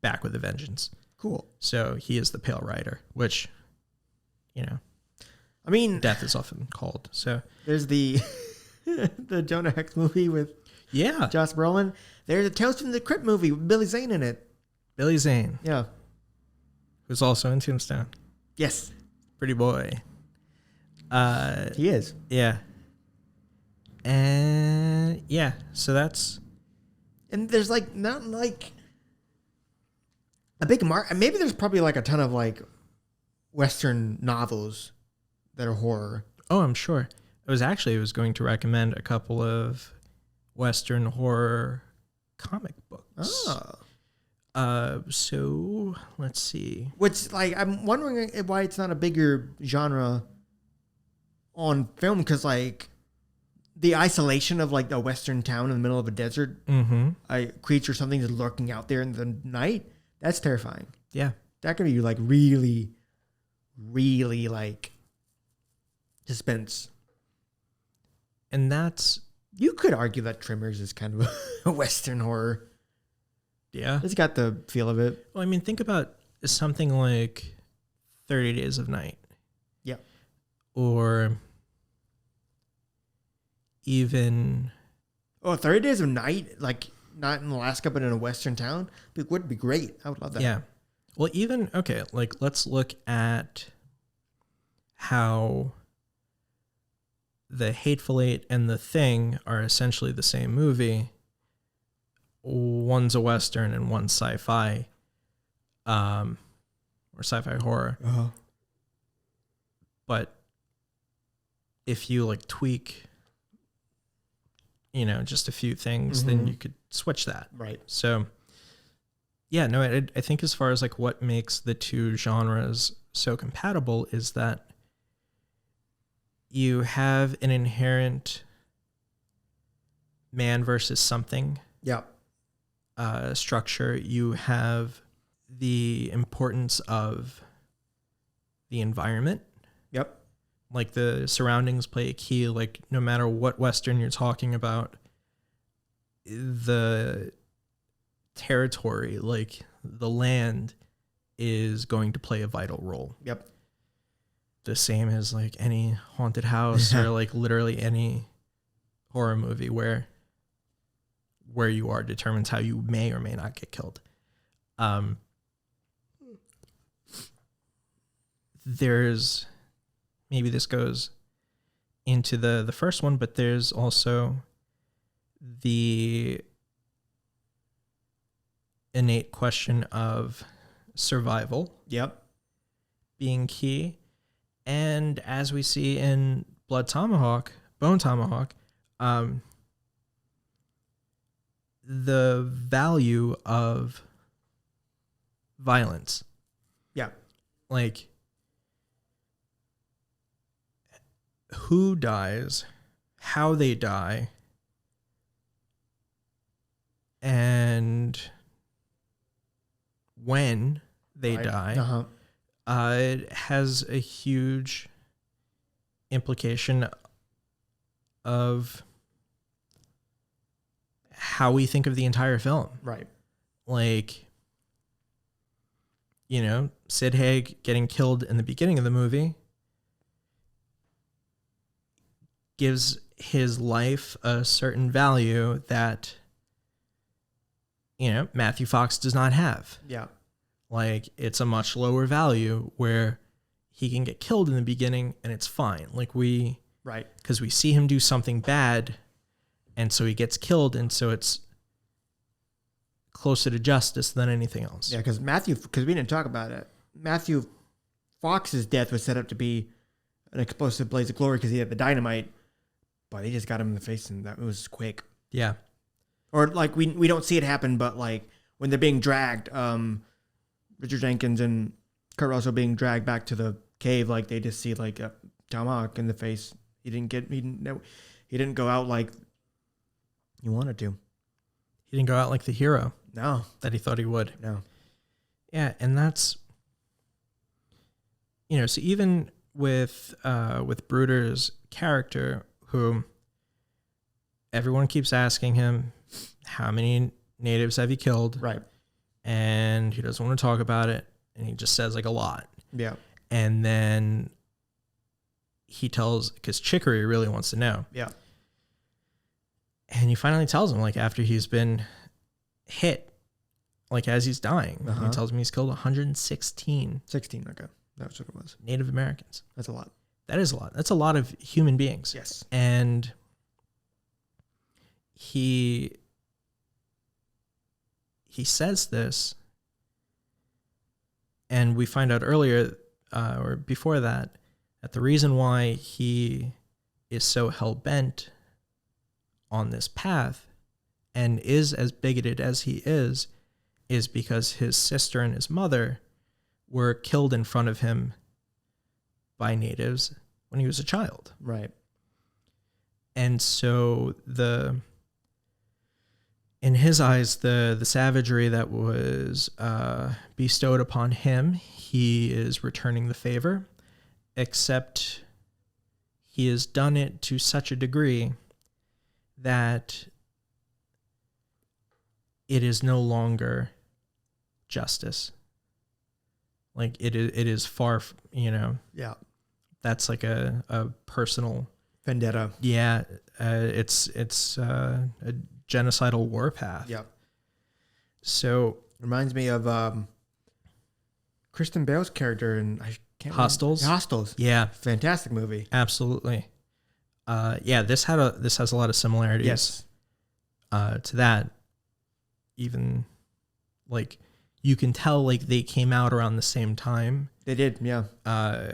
back with a vengeance. Cool. So he is the Pale Rider, which, you know, I mean, death is often called. So there's the the Jonah Hex movie with Josh Brolin. There's a Tales from the Crypt movie with Billy Zane in it. Billy Zane. Yeah. Who's also in Tombstone. Yes. Pretty boy. He is. Yeah. And yeah, so that's. And there's like not like a big maybe there's probably like a ton of like Western novels that are horror. Oh, I'm sure. I was going to recommend a couple of Western horror comic books. Oh. So let's see. Which like I'm wondering why it's not a bigger genre on film, because like the isolation of like a Western town in the middle of a desert, a creature, something is lurking out there in the night. That's terrifying. Yeah. That could be like really, really like suspense. And that's... You could argue that Tremors is kind of a Western horror. Yeah. It's got the feel of it. Well, I mean, think about something like 30 Days of Night. Yeah. Or even... Oh, 30 Days of Night, like not in Alaska, but in a Western town, it would be great. I would love that. Yeah. Well, even, okay, like let's look at how The Hateful Eight and The Thing are essentially the same movie. One's a Western and one's sci-fi, or sci-fi horror. Uh-huh. But if you like tweak, you know, just a few things, then you could switch that. Right. So, yeah, no, I think as far as like what makes the two genres so compatible is that you have an inherent man versus something structure. You have the importance of the environment. Yep. Like the surroundings play a key. Like no matter what Western you're talking about, the territory, like the land, is going to play a vital role. Yep. The same as like any haunted house or like literally any horror movie where you are determines how you may or may not get killed. There's, maybe this goes into the first one, but there's also the innate question of survival. Yep. Being key. And as we see in Bone Tomahawk, the value of violence. Yeah. Like, who dies, how they die, and when they die. It has a huge implication of how we think of the entire film. Right. Like, you know, Sid Haig getting killed in the beginning of the movie gives his life a certain value that, you know, Matthew Fox does not have. Yeah. Like, it's a much lower value where he can get killed in the beginning and it's fine. Like Right. because we see him do something bad, and so he gets killed, and so it's closer to justice than anything else. Yeah, because we didn't talk about it. Matthew Fox's death was set up to be an explosive blaze of glory because he had the dynamite, but he just got him in the face, and that was quick. Yeah. Or like we don't see it happen, but like when they're being dragged, Richard Jenkins and Kurt Russell being dragged back to the cave, like they just see like a tomahawk in the face. He didn't go out like he wanted to. He didn't go out like the hero No, that he thought he would. no. Yeah, and that's, so even with Bruder's character, who everyone keeps asking him, how many natives have you killed? Right. And he doesn't want to talk about it, and he just says like a lot. Yeah. And then he tells, because Chicory really wants to know. Yeah. And he finally tells him, like, after he's been hit, like, as he's dying, he tells him he's killed 116 16, okay. That's what it was. Native Americans. That's a lot. That is a lot. That's a lot of human beings. Yes. And he says this, and we find out earlier, or before that the reason why he is so hell-bent on this path and is as bigoted as he is because his sister and his mother were killed in front of him by natives when he was a child. Right. And so in his eyes, the savagery that was bestowed upon him, he is returning the favor, except he has done it to such a degree that it is no longer justice. Like it is far, Yeah. that's like a personal Vendetta. Yeah, it's a genocidal warpath. Yeah. So Reminds me of Kristen Bale's character in Hostels. Hostels. Yeah, Fantastic movie. absolutely. This has a lot of similarities. Yes. To that, even like you can tell like they came out around the same time. They did, yeah.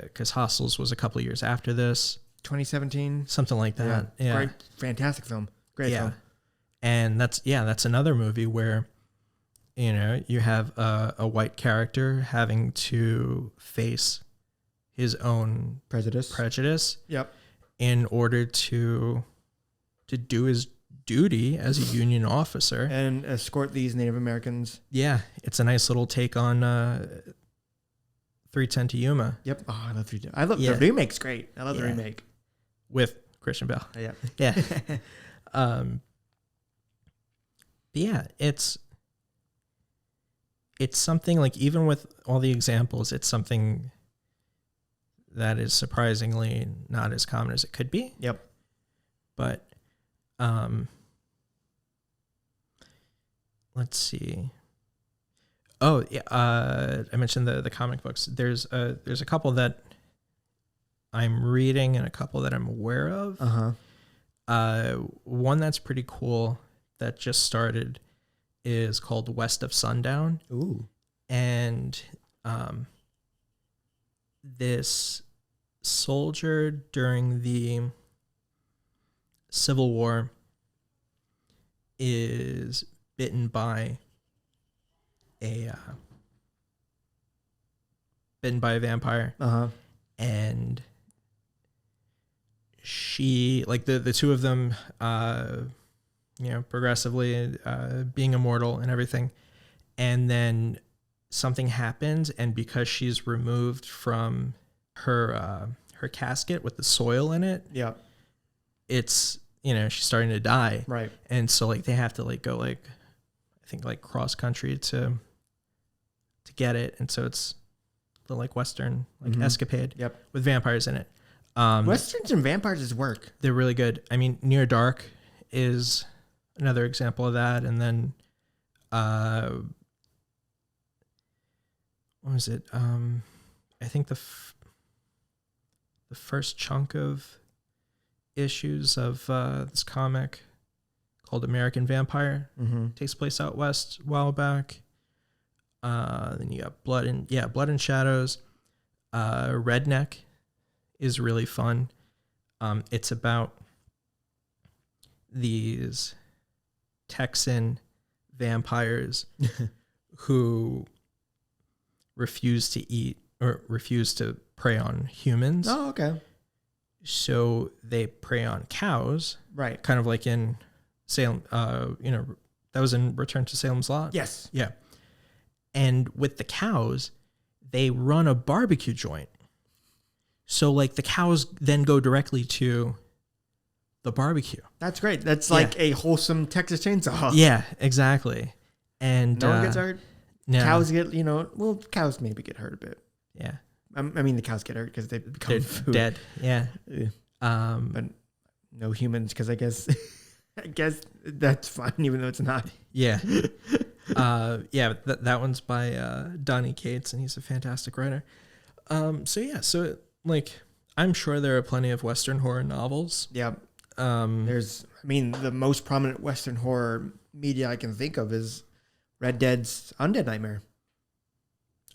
Because Hostels was a couple of years after this, 2017. something like that. Yeah. Great, fantastic film. Great film. And that's another movie where, you have a white character having to face his own prejudice Yep. in order to do his duty as a Union officer. And escort these Native Americans. Yeah, it's a nice little take on 310 to Yuma. Yep. Oh, I love 310. The remake's great. I love the remake. With Christian Bale. Yeah. Yeah. But yeah, it's something like, even with all the examples, it's something that is surprisingly not as common as it could be. Yep. But let's see. Oh, yeah, I mentioned the comic books. There's a couple that I'm reading and a couple that I'm aware of. One that's pretty cool that just started is called West of Sundown. Ooh. And this soldier during the Civil War is bitten by a vampire. And she, like, the two of them, progressively being immortal and everything. And then something happens, and because she's removed from her casket with the soil in it, it's, she's starting to die. Right. And so like they have to like go like, I think like cross country to get it. And so it's the like Western like escapade with vampires in it. Westerns and vampires work. They're really good. I mean, Near Dark is another example of that. And then, what was it? I think the first chunk of issues of this comic called American Vampire. Mm-hmm. Takes place out west a while back. Then you got Blood and Shadows. Redneck is really fun. It's about these Texan vampires who refuse to eat or refuse to prey on humans. Oh, okay. So they prey on cows, Right. kind of like in Salem, that was in Return to Salem's Lot. Yes. Yeah. And with the cows, they run a barbecue joint. So like the cows then go directly to the barbecue. That's great. That's like a wholesome Texas Chainsaw. Yeah, exactly. And no one gets hurt. No. Cows get, cows maybe get hurt a bit. Yeah. I mean, the cows get hurt because they become They're food. dead. Yeah. But no humans, because I guess that's fine, even though it's not. Yeah. That one's by Donnie Cates, and he's a fantastic writer. So I'm sure there are plenty of Western horror novels. Yeah. The most prominent Western horror media I can think of is Red Dead's Undead Nightmare.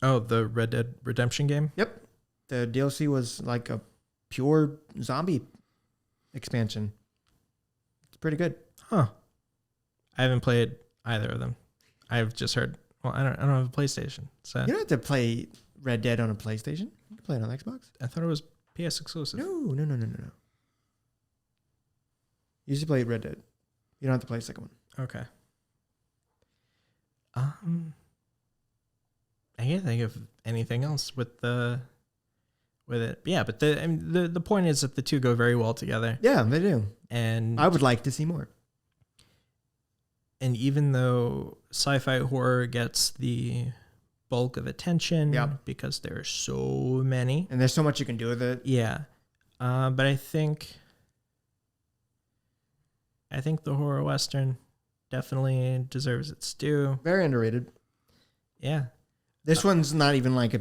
Oh, the Red Dead Redemption game? Yep. The DLC was like a pure zombie expansion. It's pretty good. Huh. I haven't played either of them. I've just heard. Well, I don't have a PlayStation, so You don't have to play Red Dead on a PlayStation. You can play it on Xbox. I thought it was PS exclusive. No. You just play Red Dead. You don't have to play the second one. Okay. I can't think of anything else with it. Yeah, but the point is that the two go very well together. Yeah, they do. And I would like to see more. And even though sci-fi horror gets the bulk of attention, because there are so many, and there's so much you can do with it. Yeah, but I think the horror western definitely deserves its due. Very underrated. Yeah, this one's not even like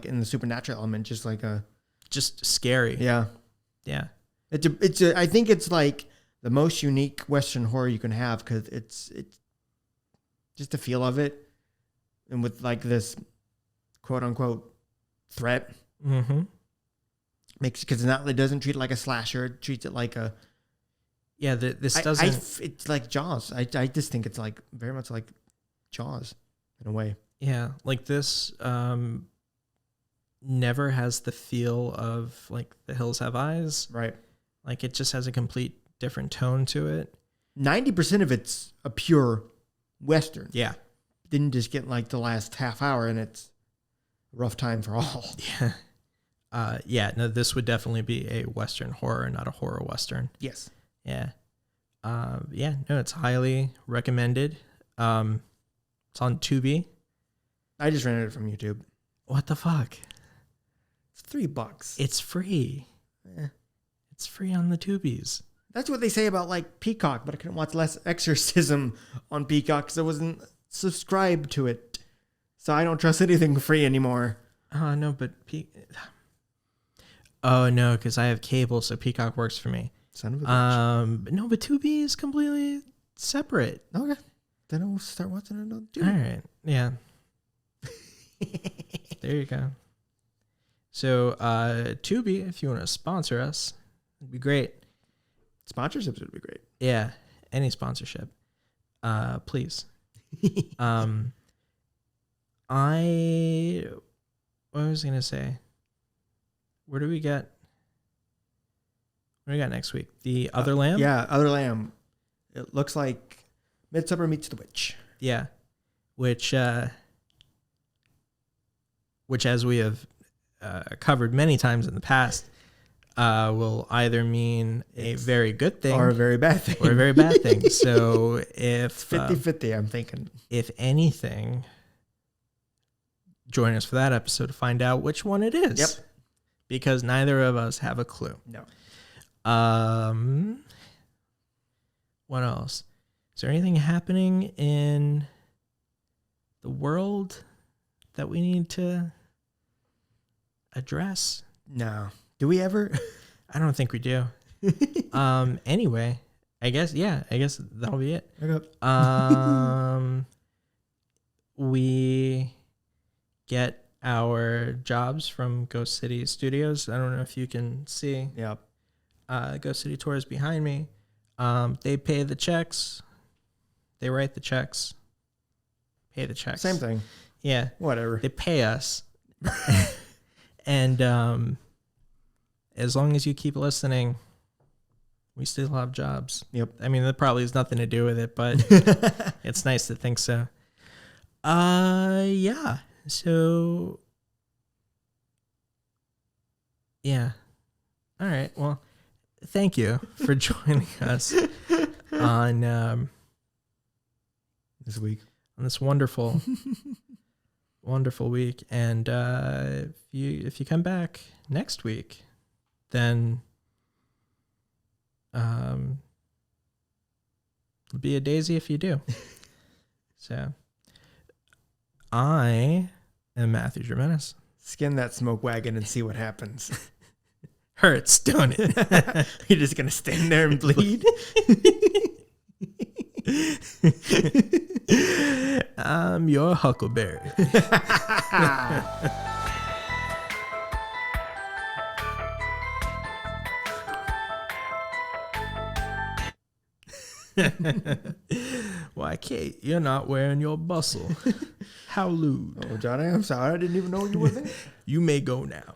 in the supernatural element, just scary. Yeah. I think it's like the most unique Western horror you can have, because it's just the feel of it, and with like this quote unquote threat. Mm-hmm. Because it doesn't treat it like a slasher. It treats it like a. Yeah, this doesn't. It's like Jaws. I just think it's like very much like Jaws in a way. Yeah, like this never has the feel of like The Hills Have Eyes. Right. Like it just has a complete different tone to it. 90% of it's a pure Western. Yeah. Didn't just get like the last half hour and it's a rough time for all. Yeah. No, this would definitely be a Western horror, not a horror Western. Yes. Yeah. No, it's highly recommended. It's on Tubi. I just rented it from YouTube. What the fuck? It's $3. It's free. It's free on the Tubies. That's what they say about like Peacock, but I couldn't watch less Exorcism on Peacock because I wasn't subscribed to it. So I don't trust anything free anymore. Oh, no, but oh, no, because I have cable, so Peacock works for me. Son of a bitch. No, but Tubi is completely separate. Okay. Then I'll start watching it on Tubi. All right. Yeah. There you go. So, Tubi, if you want to sponsor us, it'd be great. Sponsorships would be great. Yeah. Any sponsorship. Please. What was I going to say? What do we got next week? The Other Lamb? Yeah, Other Lamb. It looks like Midsummer Meets the Witch. Yeah. Which as we have covered many times in the past, will either mean a very good thing or a very bad thing. Or a very bad thing. So if... It's 50-50, I'm thinking. If anything, join us for that episode to find out which one it is. Yep. Because neither of us have a clue. No. What else? Is there anything happening in the world that we need to address? No. Do we ever? I don't think we do. Anyway, I guess that'll be it. Okay. We get our jobs from Ghost City Studios. I don't know if you can see. Yep. Ghost City Tours behind me. They pay the checks. They write the checks. Pay the checks. Same thing. Yeah. Whatever. They pay us. And as long as you keep listening, we still have jobs. Yep. I mean, that probably has nothing to do with it, but it's nice to think so. Yeah. So, yeah. All right. Well, thank you for joining us on This week. on this wonderful, wonderful week. And if you come back next week, then it'll be a daisy if you do. So, I am Matthew Jimenez. Skin that smoke wagon and see what happens. Hurts, don't it? You're just gonna stand there and bleed. I'm your huckleberry. Why, Kate, you're not wearing your bustle. How lewd. Oh, Johnny, I'm sorry. I didn't even know you were there. You may go now.